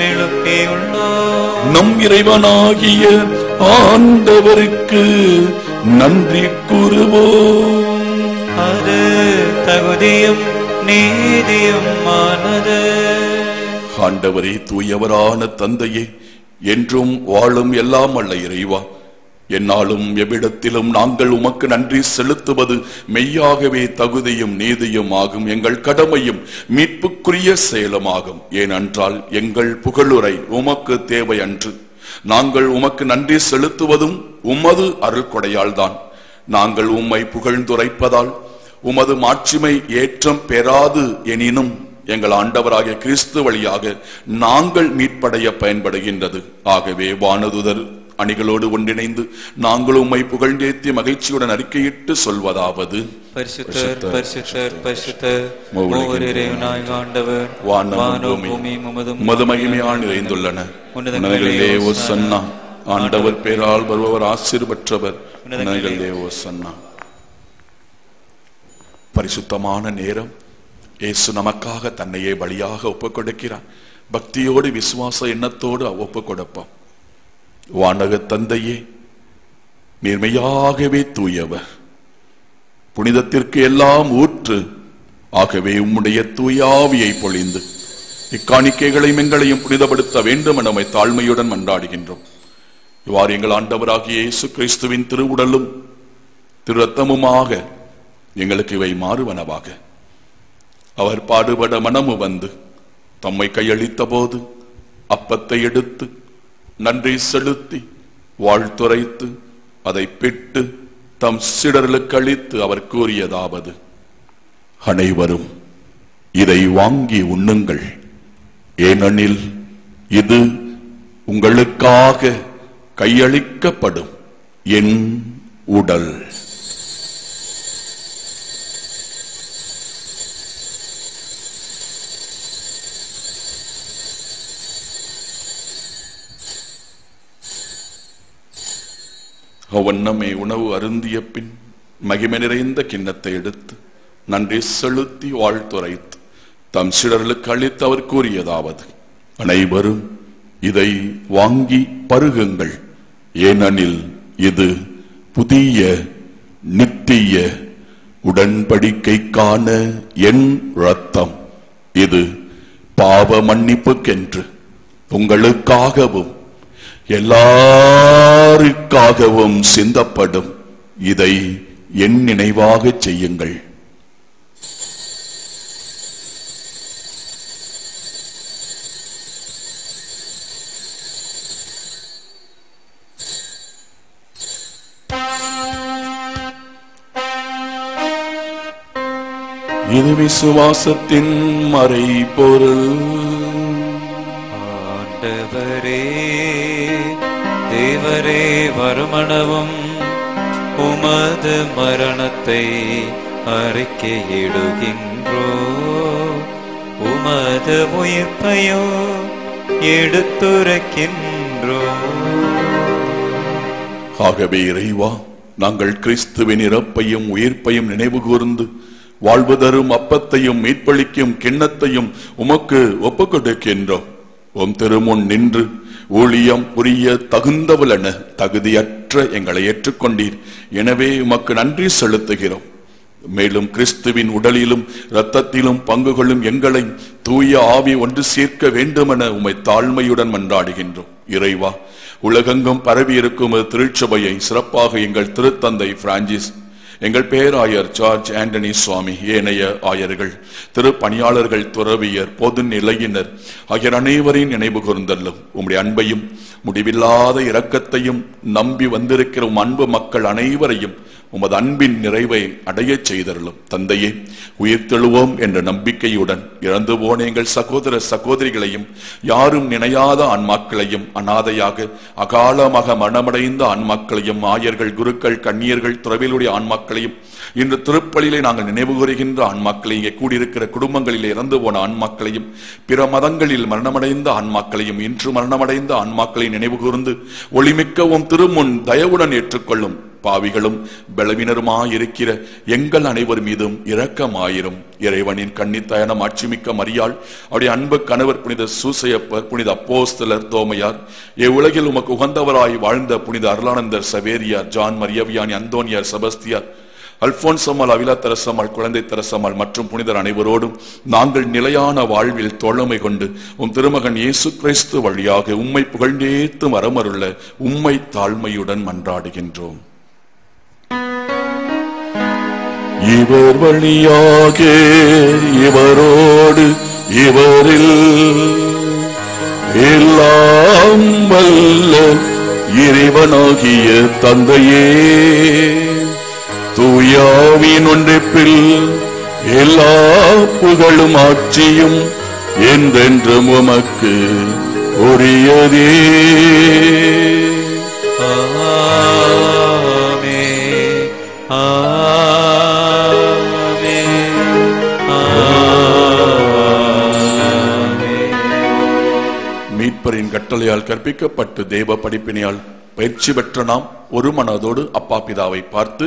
எழுப்பியுள்ளோம். நம் இறைவனாகிய ஆண்டவருக்கு நன்றி கூறுவோம். அது தகுதியும் நீதியுமானது. ஆண்டவரே, தூயவரான தந்தையே, என்றும் வாழும் எல்லாம் அல்ல இறைவா, என்னாலும் எவ்விடத்திலும் நாங்கள் உமக்கு நன்றி செலுத்துவது மெய்யாகவே தகுதியும் நீதியும் ஆகும், எங்கள் கடமையும் மீட்புக்குரிய செயலுமாகும். ஏனென்றால் எங்கள் புகழுரை உமக்கு தேவை அன்று. நாங்கள் உமக்கு நன்றி செலுத்துவதும் உமது அருள் கொடையால் தான். நாங்கள் உம்மை புகழ்ந்துரைப்பதால் உமது மாட்சிமை ஏற்றம் பெறாது எனினும் எங்கள் ஆண்டவராகிய கிறிஸ்து வழியாக நாங்கள் மீட்படைய பயன்படுகின்றது. ஆகவே வானதுதர் அணிகளோடு ஒன்றிணைந்து நாங்கள் உம்மை புகழ்ந்தேத்தி மகிழ்ச்சியுடன் அறிக்கையிட்டு சொல்வதாவது: பரிசுத்தர் பரிசுத்தர் பரிசுத்தர் மூவர் இறைவனாய் ஆண்டவர், வானமும் பூமியும் உமது மகிமையால் நிறைந்துள்ளன. உன்னதங்களிலே ஓசன்னா. ஆண்டவர் பேரால் வருபவர் ஆசீர் பெற்றவர். உன்னதங்களிலே ஓசன்னா. பரிசுத்தமான நேரம். இயேசு நமக்காக தன்னையே பலியாக ஒப்புக் கொடுக்கிறார். பக்தியோடு விசுவாச எண்ணத்தோடு ஒப்புக் கொடுப்போம். வானக தந்தையே, நேர்மையாகவே தூயவர், புனிதத்திற்கு எல்லாம் ஊற்று. ஆகவே உம்முடைய தூயாவியை பொழிந்து இக்காணிக்கைகளையும் எங்களையும் புனிதப்படுத்த வேண்டும் என நம்மை தாழ்மையுடன் மன்றாடுகின்றோம். இவ்வாறு எங்கள் ஆண்டவராகிய இயேசு கிறிஸ்துவின் திருவுடலும் திரு ரத்தமுமாக எங்களுக்கு இவை மாறுவனவாக. அவர் பாடுபட மனமு வந்து தம்மை கையளித்த போது அப்பத்தை எடுத்து நன்றி செலுத்தி வாழ்த்துரைத்து அதை பிட்டு தம் சீடர்களுக்கு அளித்து அவர் கூறியதாவது: அனைவரும் இதை வாங்கி உண்ணுங்கள், ஏனெனில் இது உங்களுக்காக கையளிக்கப்படும் என் உடல். அவ்வண்ணமே உணவு அருந்திய பின் மகிமை நிறைந்த கிண்ணத்தை எடுத்து நன்றி செலுத்தி வாழ்த்துரைத்து தம் சீடர்களுக்கு அளித்து அவர் கூறியதாவது, அனைவரும் இதை வாங்கி பருகுங்கள், ஏனெனில் இது புதிய நித்திய உடன்படிக்கைக்கான என் இரத்தம். இது பாவ மன்னிப்புக்கென்று உங்களுக்காகவும் எல்லாருக்காகவும் சிந்தப்படும். இதை என் நினைவாக செய்யுங்கள். இது விசுவாசத்தின் மறைபொருள். ஆண்டவரே, தேவரே, வருமளவும் உமது மரணத்தை அறிக்கையிடுகின்றோ, உமது உயிர்ப்பையோ எடுத்துரைக்கின்றோ. ஆகவே இறைவா, நாங்கள் கிறிஸ்துவின் இறப்பையும் உயிர்ப்பையும் நினைவு கூர்ந்து வாழ்வு தரும் அப்பத்தையும் மீட்பளிக்கும் கிண்ணத்தையும் உமக்கு ஒப்புக் கொடுக்கின்றோம். உம் திருமுன் நின்று ஊழியம் புரிய தகுந்தவளென தகுதியற்ற எங்களை ஏற்றுக்கொண்டீர். எனவே உமக்கு நன்றி செலுத்துகிறோம். மேலும் கிறிஸ்துவின் உடலிலும் இரத்தத்திலும் பங்கு கொள்ளும் எங்களை தூய ஆவி ஒன்று சேர்க்க வேண்டுமென உம்மை தாழ்மையுடன் மன்றாடுகின்றோம். இறைவா, உலகெங்கும் பரவி இருக்கும் திருச்சபையை, சிறப்பாக எங்கள் திருத்தந்தை பிரான்சிஸ், எங்கள் பேராயர் ஜார்ஜ் ஆண்டனி சுவாமி, ஏனைய ஆயர்கள், திருப்பணியாளர்கள், துறவியர், பொது நிலையினர் ஆகிய அனைவரின் நினைவு கூர்ந்தல்லும் உம்முடைய அன்பையும் முடிவில்லாத இரக்கத்தையும் நம்பி வந்திருக்கிற உம் அன்பு மக்கள் அனைவரையும் உமது அன்பின் நிறைவை அடைய செய்தருளும். தந்தையே, உயிர்த்தெழுவோம் என்ற நம்பிக்கையுடன் இறந்து போன எங்கள் சகோதர சகோதரிகளையும், யாரும் நினையாத ஆன்மாக்களையும், அநாதையாக அகாலமாக மரணமடைந்த ஆன்மாக்களையும், ஆயர்கள், குருக்கள், கன்னியர்கள், துறவிகளுடைய ஆன்மாக்களையும், இன்று திருப்பலியிலே நாங்கள் நினைவு கூறுகின்ற ஆன்மாக்களையும், இங்கே கூடியிருக்கிற குடும்பங்களிலே இறந்து போன ஆன்மாக்களையும், பிற மதங்களில் மரணமடைந்த ஆன்மாக்களையும், இன்று மரணமடைந்த ஆன்மாக்களையும் நினைவு கூர்ந்து ஒளிமிக்கவும் திருமுன் தயவுடன் ஏற்றுக்கொள்ளும். பாவிகளும் பலவீனருமாயிருக்கிற எங்கள் அனைவர் மீதும் இரக்கமாயிரும். இறைவனின் கன்னித்தாயான மாட்சிமிக்க மரியாள், அவருடைய அன்பு கணவர் புனித சூசையப்பர், புனித அப்போஸ்தலர் தோமையார், இவ்வுலகில் உமக்கு உகந்தவராய் வாழ்ந்த புனித அருளானந்தர் சவேரியார், ஜான் மரியவியானி, அந்தோனியார், செபஸ்தியார், அல்போன்சம்மாள், அவிலா தெரசம்மாள், குழந்தை தெரசம்மாள் மற்றும் புனிதர் அனைவரோடும் நாங்கள் நிலையான வாழ்வில் தோழமை கொண்டு உம் திருமகன் இயேசு கிறிஸ்து வழியாக உம்மை புகழ்ந்தேத்து வரமருள உம்மை தாழ்மையுடன் மன்றாடுகின்றோம். இவர் வழியாக, இவரோடு, இவரில் எல்லாம் வல்ல இறைவனாகிய தந்தையே, தூயாவின் ஒன்றிப்பில் எல்லா புகழும் ஆட்சியும் என்றென்றும் உமக்கு உரியதே. மீட்பரின் கட்டளையால் கற்பிக்கப்பட்டு தேவ படிப்பினையால் பயிற்சி பெற்ற நாம் ஒரு மனதோடு அப்பா பிதாவை பார்த்து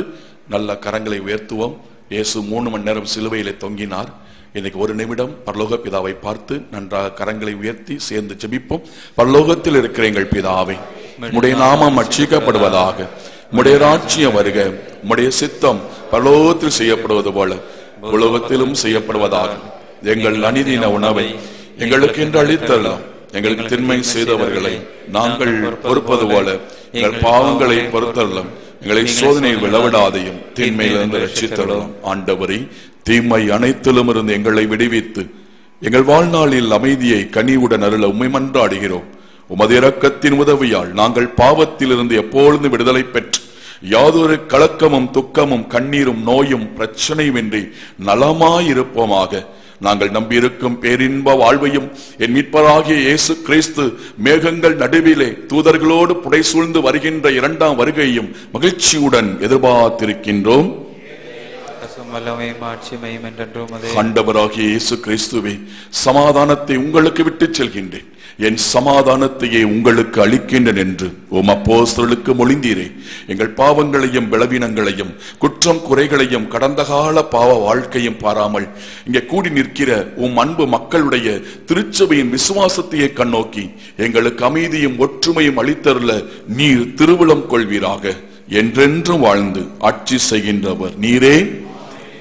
நல்ல கரங்களை உயர்த்துவோம். இயேசு 3 மணி நேரம் சிலுவையிலே தொங்கினார். இன்னைக்கு ஒரு நிமிடம் பரலோக பிதாவை பார்த்து நன்றாக கரங்களை உயர்த்தி சேர்ந்து ஜெபிப்போம். பரலோகத்தில் இருக்கிற எங்கள் பிதாவை, உம்முடைய நாமம் அர்ச்சிக்கப்படுவதாக, உம்முடைய ராஜ்யம் வருக, உம்முடைய சித்தம் பரலோகத்தில் செய்யப்படுவது போல உலகத்திலும் செய்யப்படுவதாக. எங்கள் அநீதின உணவை எங்களுக்கு என்று அளித்தரலாம். எங்களுக்கு திண்மை செய்தவர்களை நாங்கள் பொறுப்பது போல எங்கள் பாவங்களை பொறுத்தரலாம். எங்களை சோதனையில் விளவிடாதையும் தீமையிலிருந்து ரட்சித்தரலாம். ஆண்டவரை, தீமை அனைத்திலும் இருந்து எங்களை விடுவித்து எங்கள் வாழ்நாளில் அமைதியை கனிவுடன் அருள உம்மை மன்றாடுகிறோம். உமது இரக்கத்தின் உதவியால் நாங்கள் பாவத்திலிருந்து எப்பொழுதும் விடுதலை பெற்று யாதொரு கலக்கமும் துக்கமும் கண்ணீரும் நோயும் பிரச்சனையுமின்றி நலமாயிருப்போமாக. நாங்கள் நம்பியிருக்கும் பேரின்ப வாழ்வையும் என் மீட்பராகிய இயேசு கிறிஸ்து மேகங்கள் நடுவிலே தூதர்களோடு புடை சூழ்ந்து வருகின்ற 2ஆம் வருகையும் மகிழ்ச்சியுடன் எதிர்பார்த்திருக்கின்றோம். வல்லமையும் ஆட்சிமையும் என்றென்றும் அதே. ஆண்டவராகிய இயேசு கிறிஸ்துவே, சமாதானத்தை உங்களுக்கு விட்டுச் செல்கின்றேன், என் சமாதானத்தையே உங்களுக்கு அளிக்கின்றேன் என்று உம் அப்போஸ்தலருக்கு மொழிந்தீரே. எங்கள் பாவங்களையும் பலவீனங்களையும் குற்றம் குறைகளையும் கடந்த கால பாவ வாழ்க்கையும் பாராமல் இங்கே கூடி நிற்கிற உம் அன்பு மக்களுடைய திருச்சபையின் விசுவாசத்தையே கண்ணோக்கி எங்களுக்கு அமைதியும் ஒற்றுமையும் அளித்தருள நீர் திருவுளம் கொள்வீராக. என்றென்றும் வாழ்ந்து ஆட்சி செய்கின்றவர் நீரே.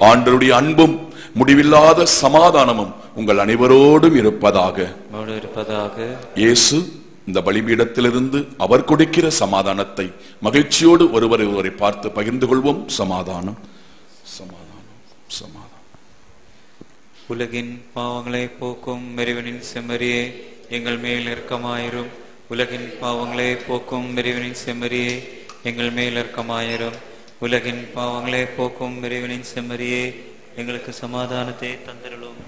ஆண்டவருடைய அன்பும் முடிவில்லாத சமாதானமும் உங்கள் அனைவரோடும் இருப்பதாக. இயேசு இந்த பலிபீடத்திலிருந்து அவர் கொடுக்கிற சமாதானத்தை மகிழ்ச்சியோடு ஒருவரை பார்த்து பகிர்ந்து கொள்வோம். சமாதானம், சமாதானம், சமாதானம். உலகின் பாவங்களை போக்கும் இறைவனின் செம்மறியே, எங்கள் மேல் இரக்கமாயிரும். உலகின் பாவங்களை போக்கும் இறைவனின் செம்மறியே, எங்கள் மேல் இரக்கமாயிரும். உலகின் பாவங்களை போக்கும் இறைவனின் செம்மறியே, எங்களுக்கு சமாதானத்தை தந்திரலும்.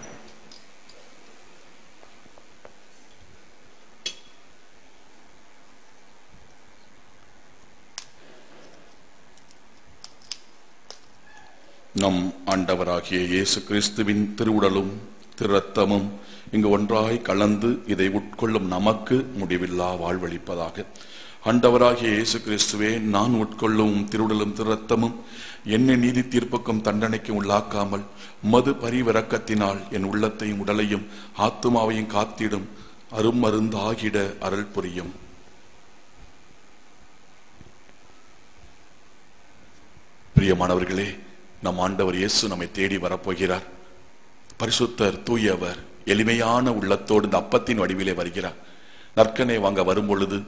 நம் ஆண்டவராகிய இயேசு கிறிஸ்துவின் திருவுடலும் திருரத்தமும் இங்கு ஒன்றாய் கலந்து இதை உட்கொள்ளும் நமக்கு முடிவில்லா வாழ்வளிப்பதாக. ஆண்டவராகிய இயேசு கிறிஸ்துவே, நான் உட்கொள்ளும் திருவுடலும் திருரத்தமும் என்னை நீதி தீர்ப்புக்கும் தண்டனைக்கு உள்ளாக்காமல் மது பரிவிரக்கத்தினால் என் உள்ளத்தையும் உடலையும் ஆத்துமாவையும் காத்திடும் அருமருந்தாகிட அருள் புரியும். பிரியமானவர்களே, நம் ஆண்டவர் இயேசு நம்மை தேடி வரப்போகிறார். பரிசுத்தர், தூயவர், எளிமையான உள்ளத்தோடு இந்த அப்பத்தின் வடிவிலே வருகிறார். நற்கனை வாங்க வரும் பொழுது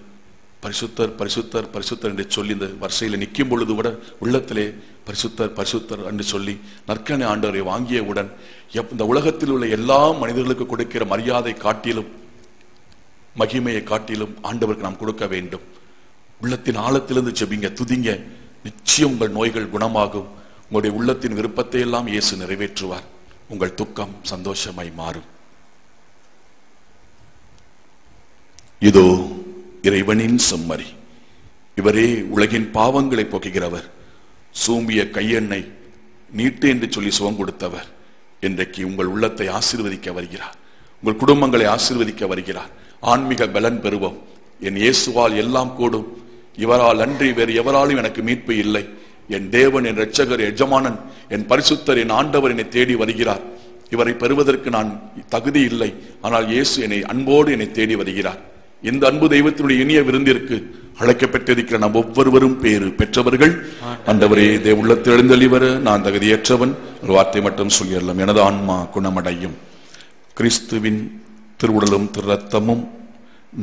பரிசுத்தர் பரிசுத்தர் பரிசுத்தர் என்று சொல்லி இந்த வரிசையில் நிற்கும் பொழுது கூட உள்ளத்திலே பரிசுத்தர் பரிசுத்தர் என்று சொல்லி நற்கனை ஆண்டவரை வாங்கியவுடன் இந்த உலகத்தில் உள்ள எல்லா மனிதர்களுக்கு கொடுக்கிற மரியாதை காட்டிலும் மகிமையை காட்டிலும் ஆண்டவருக்கு நாம் கொடுக்க வேண்டும். உள்ளத்தின் ஆழத்திலிருந்து ஜெபிங்க, துதிங்க. நிச்சயம் உங்கள் நோய்கள் குணமாகும். உங்களுடைய உள்ளத்தின் விருப்பத்தை எல்லாம் இயேசு நிறைவேற்றுவார். உங்கள் துக்கம் சந்தோஷமாய் மாறும். இதோ இறைவனின் செம்மறி, இவரே உலகின் பாவங்களை போக்குகிறவர். சூம்பிய கையெண்ணை நீட்டு என்று சொல்லி சுகம் கொடுத்தவர் இன்றைக்கு உங்கள் உள்ளத்தை ஆசீர்வதிக்க வருகிறார். உங்கள் குடும்பங்களை ஆசீர்வதிக்க வருகிறார். ஆன்மீக பலன் பெறுவோம். என் இயேசுவால் எல்லாம் கூடும், இவரால் அன்றி வேறு எவராலும் எனக்கு மீட்பு இல்லை. என் தேவன், என் இரட்சகர், எஜமானன், என் பரிசுத்தர், என் ஆண்டவர் என்னை தேடி வருகிறார். இவரை பெறுவதற்கு நான் தகுதி இல்லை, ஆனால் இயேசு என்னை அன்போடு என்னை தேடி வருகிறார். இந்த அன்பு தெய்வத்தினுடைய இனிய விருந்திற்கு அழைக்கப்பட்டிருக்கிற நாம் ஒவ்வொருவரும் பேறு பெற்றவர்கள். ஆண்டவரே, தேவ உள்ளத்தில் எழுந்தளிவர நான் தகுதியற்றவன், ஒரு வார்த்தை மட்டும் சொல்லிடலாம். எனது ஆன்மா குணமடையும். கிறிஸ்துவின் திருவுடலும் திருரத்தமும்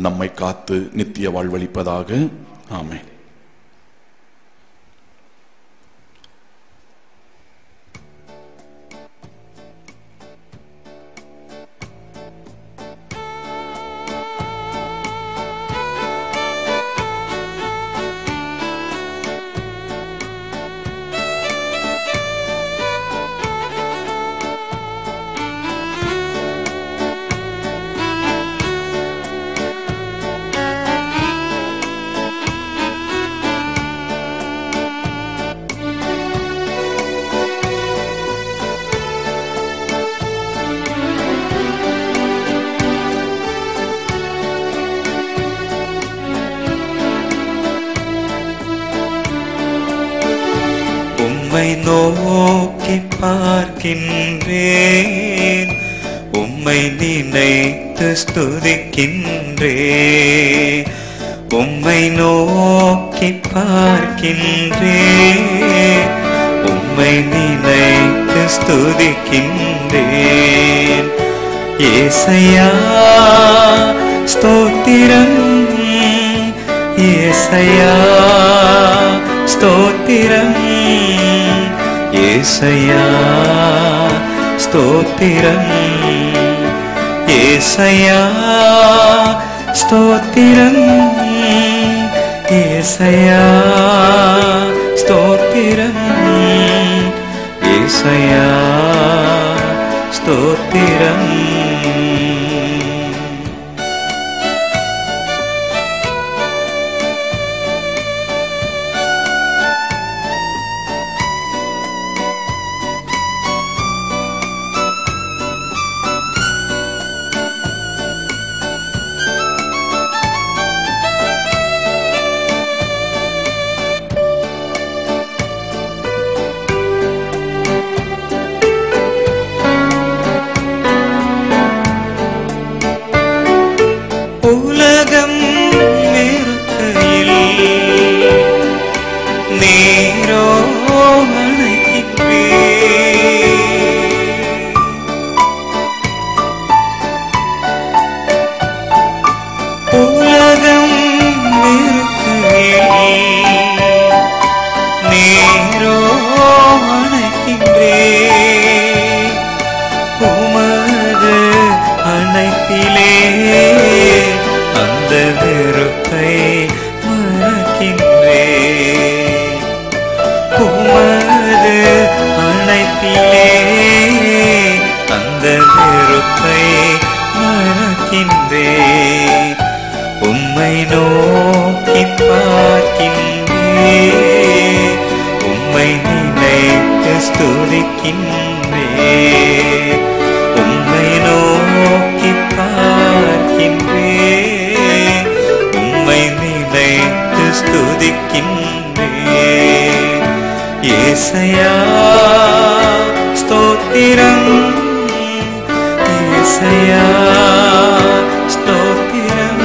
நம்மை காத்து நித்திய வாழ்வளிப்பதாக. ஆமென். உம்மை நோக்கி பார்க்கின்றேன், உம்மை நினைத்து ஸ்துதிக்கின்றேன். உம்மை நோக்கி பார்க்கின்றேன், உம்மை நினைத்து ஸ்துதிக்கின்றேன். ஏசையா ஸ்தோத்திரம், ஏசையா ஸ்தோத்திரம், ஏசையா ஸ்தோத்திரம், ஏசையா ஸ்தோத்திரம், ஏசையா ஸ்தோத்திரம், ஏசையா ஸ்தோத்திரம். உமது அணைப்பிலே அந்த வெறுப்பை மறக்கின்றேன். உமது அணைப்பிலே அந்த வெறுப்பை மறக்கின்றேன். உம்மை நோக்கி பார்க்கின்றேன். உம்மை நினைத்து ஸ்துதிக்கின்றேன். உம்மை நோக்கி பார்க்கின்றேன். உம்மை நினைத்து ஸ்துதிக்கின்றேன். ஏசையா ஸ்தோத்திரம், ஏசையா ஸ்தோத்திரம்,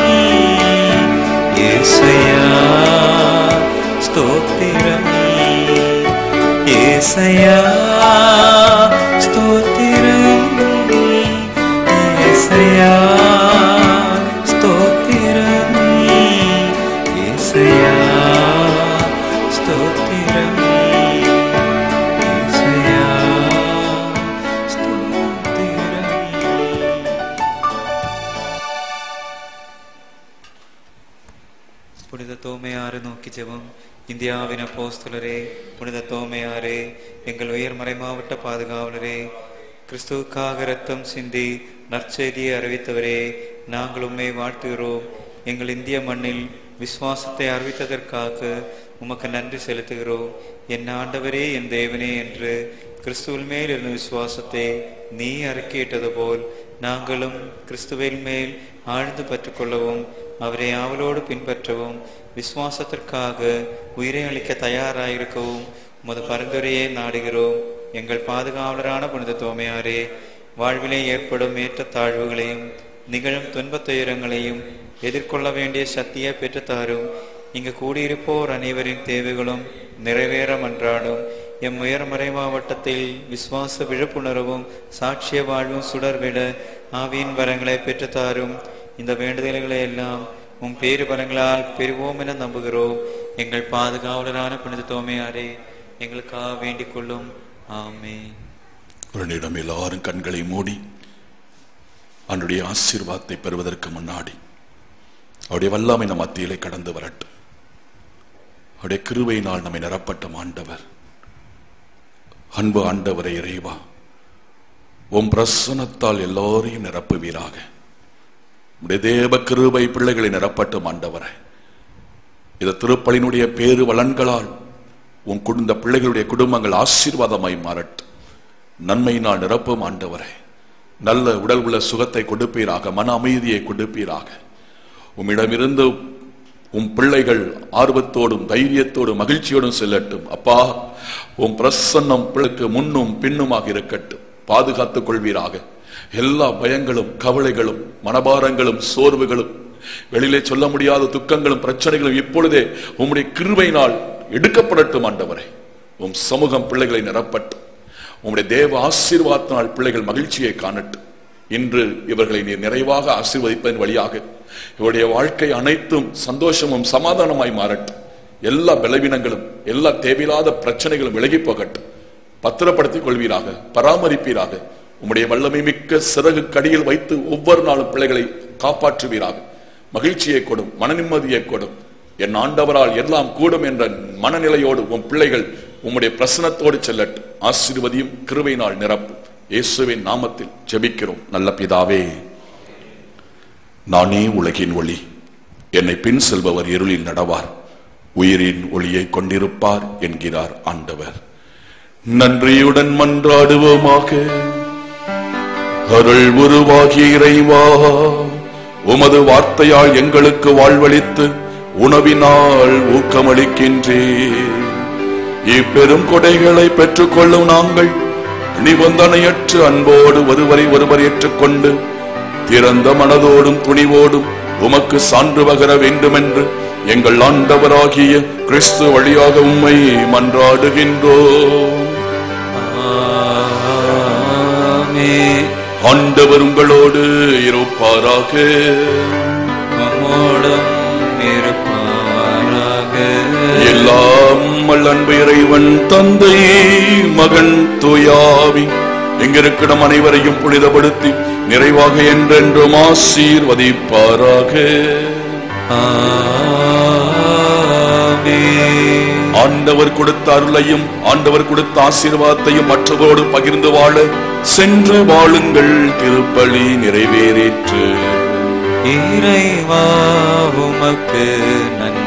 ஏசையா ஸ்தோத்திரம், ஏசையா ஸ்தோத்திரம், ஏசையா ஸ்தோத்திரம், ஏசையா ஸ்தோத்திரம், ஏசையா ஸ்தோத்திரம். புனித தோமையாறு நோக்கி ஜெபம். இந்தியாவின் அப்போஸ்தலரே, புனித தோமையாரே, எங்கள் உயர் மறைமாவட்ட பாதுகாவலரே, கிறிஸ்துவுக்காக இரத்தம் சிந்தி நற்செய்தியை அறிவித்தவரே, நாங்கள் உம்மை வாழ்த்துகிறோம். எங்கள் இந்திய மண்ணில் விசுவாசத்தை அறிவித்ததற்காக உமக்கு நன்றி செலுத்துகிறோம். என் ஆண்டவரே, என் தேவனே என்று கிறிஸ்துவின் மேல் இருந்த விசுவாசத்தை நீ அறிக்கையிட்டது போல் நாங்களும் கிறிஸ்துவின் மேல் ஆழ்ந்து பற்றுக்கொள்ளவும் அவரை ஆவலோடு பின்பற்றவும் விசுவாசத்திற்காக உயிரை அளிக்க தயாராயிருக்கவும் உமது பரிந்துரையை நாடுகிறோம். எங்கள் பாதுகாவலரான புனித தோமையாரே, வாழ்விலே ஏற்படும் ஏற்றத்தாழ்வுகளையும் நிகழும் துன்பத் துயரங்களையும் எதிர்கொள்ள வேண்டிய சக்தியை பெற்றுத்தாரும். இங்கு கூடியிருப்போர் அனைவரின் தேவைகளும் நிறைவேற மன்றாடும். எம் உயர் மறை மாவட்டத்தில் விசுவாச விழிப்புணர்வும் சாட்சிய வாழ்வும் சுடர்விட ஆவியின் வரங்களை பெற்றுத்தாரும். இந்த வேண்டுதல்களை எல்லாம் உம் பேரு பலங்களால் பெறுவோம் என நம்புகிறோம். எங்கள் பாதுகாவலரான புனித தோமையாரே, எங்களுக்காக வேண்டிக் கொள்ளும். ஆமென். அவரிடம் எல்லாரும் கண்களை மூடி அவருடைய ஆசீர்வாதத்தை பெறுவதற்கு முன்னாடி அவருடைய வல்லமை நம் மத்தியிலே கடந்து வரட்டும். அவருடைய கிருபையினால் நம்மை நிரப்பட்டும். ஆண்டவர், அன்பு ஆண்டவரை இறைவா, உம் பிரசன்னத்தால் எல்லோரையும் நிரப்புவீராக. உடைய தேவ கிருபை பிள்ளைகளை நிரப்பட்டும். ஆண்டவரை, இந்த திருப்பலினுடைய பேரு வளன்களால் உன் குடும்ப பிள்ளைகளுடைய குடும்பங்கள் ஆசீர்வாதமாய் மாறட்டும். நன்மையினால் நிரப்பும். ஆண்டவரை, நல்ல உடல் உள்ள சுகத்தை கொடுப்பீராக, மன அமைதியை கொடுப்பீராக. உம்மிடமிருந்து உம் பிள்ளைகள் ஆர்வத்தோடும் தைரியத்தோடும் மகிழ்ச்சியோடும் செல்லட்டும். அப்பா, உம் பிரசன்னம் பிள்ளைக்கு முன்னும் பின்னுமாக இருக்கட்டும். பாதுகாத்துக் கொள்வீராக. எல்லா பயங்களும் கவலைகளும் மனபாரங்களும் சோர்வுகளும் வெளியிலே சொல்ல முடியாத துக்கங்களும் பிரச்சனைகளும் இப்பொழுதே உம்முடைய கிருபையினால் எடுக்கப்படட்டும். ஆண்டவரே, உம் சமூகம் பிள்ளைகளை நிரப்பட்டும். உம்முடைய தேவ ஆசீர்வாதத்தினால் பிள்ளைகள் மகிழ்ச்சியை காணட்டும். இன்று இவர்களை நீர் நிறைவாக ஆசீர்வதிப்பதன் வழியாக இவருடைய வாழ்க்கை அனைத்தும் சந்தோஷமும் சமாதானமாய் மாறட்டும். எல்லா பலவீனங்களும் எல்லா தேவையில்லாத பிரச்சனைகளும் விலகி போகட்டும். பத்திரப்படுத்திக் கொள்வீராக, பராமரிப்பீராக. உம்முடைய வல்லமை மிக்க சிறகு கடியில் வைத்து ஒவ்வொரு நாளும் பிள்ளைகளை காப்பாற்றுவீராக. மகிழ்ச்சியை கொடும், மன நிம்மதியை கொடும். என் ஆண்டவரால் எல்லாம் கூடும் என்ற மனநிலையோடு உன் பிள்ளைகள் உம்முடைய பிரசனத்தோடு செல்லட்டும். ஆசீர்வதியும் கிருபையினால் நிரப்பும். இயேசுவின் நாமத்தில் ஜெபிக்கிறோம் நல்ல பிதாவே. நானே உலகின் ஒளி, என்னை பின் செல்பவர் இருளில் நடவார், உயிரின் ஒளியை கொண்டிருப்பார் என்கிறார் ஆண்டவர். நன்றியுடன் மன்றாடுவோமாக. அருள் உருவாகி இறைவா, உமது வார்த்தையால் எங்களுக்கு வாழ்வளித்து உணவினால் ஊக்கமளிக்கின்றேன். இப்பெரும் கொடைகளை பெற்றுக் கொள்ளும் நாங்கள் நிபந்தனையற்ற அன்போடு ஒருவரை ஒருவர் ஏற்றுக்கொண்டு திறந்த மனதோடும் துணிவோடும் உமக்கு சான்று பகர வேண்டும் என்று எங்கள் ஆண்டவராகிய கிறிஸ்து வழியாக உம்மை மன்றாடுகின்றோம். ஆண்டவர் உங்களோடு இருப்பாராக. எல்லாம் வல்ல அன்பு இறைவன் தந்தை மகன் தூயாவி எங்கிருக்கிற அனைவரையும் புனிதப்படுத்தி நிறைவாக என்றென்றும் ஆசீர்வதிப்பாராக. ஆண்டவர் கொடுத்த அருளையும் ஆண்டவர் கொடுத்த ஆசீர்வாதத்தையும் மற்றவரோடு பகிர்ந்து வாழ சென்று வாழுங்கள். திருப்பலி நிறைவேறிற்று. இறைவா உமக்கு நன்றி.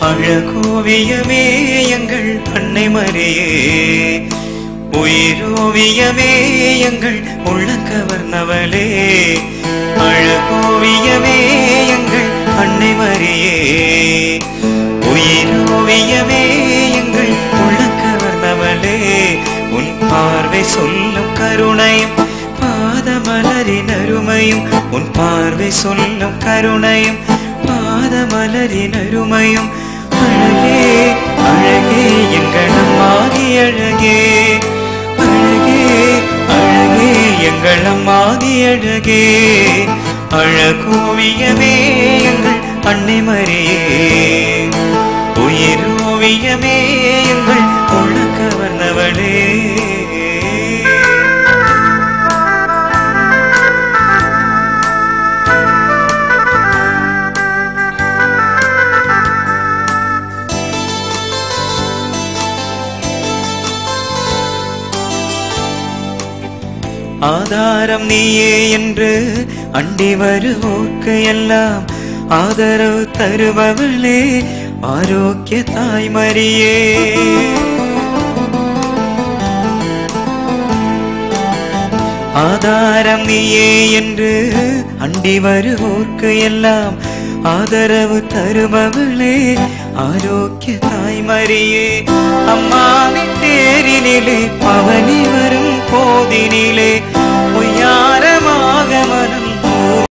அழகோவியமே எங்கள் அன்னை மரியே, உயிரோவியமே எங்கள் உள்ளங்கவர்ந்தவளே. அழகோவியமே எங்கள் அன்னை மரியே, உயிரோவியமே எங்கள் உள்ளங்கவர்ந்தவளே. உன் பார்வை சொல்லும் கருணையும் பாதமலரின் அருமையும், உன் பார்வை சொல்லும் கருணையும் பாதமலரின் அருமையும். அழகே அழகே எங்கள் அம்மாதி அழகே, அழகே அழகே எங்கள் அம்மாதி அழகே. அழகோவியமே எங்கள் அன்னை மரியே, உயிரோவியமே எங்கள் உள்ளங்கவர்ந்தவளே. ஆதாரம் நீயே என்று அண்டி வருவோர்க்கு எல்லாம் ஆதரவு தருபவளே, ஆரோக்கிய தாய் மரியே. ஆதாரம் நீயே என்று அண்டி வருவோர்க்கு எல்லாம் ஆதரவு தருபவளே, ஆரோக்கிய தாய் மரியே. அம்மாவின் தேரினிலே பவனி வரும்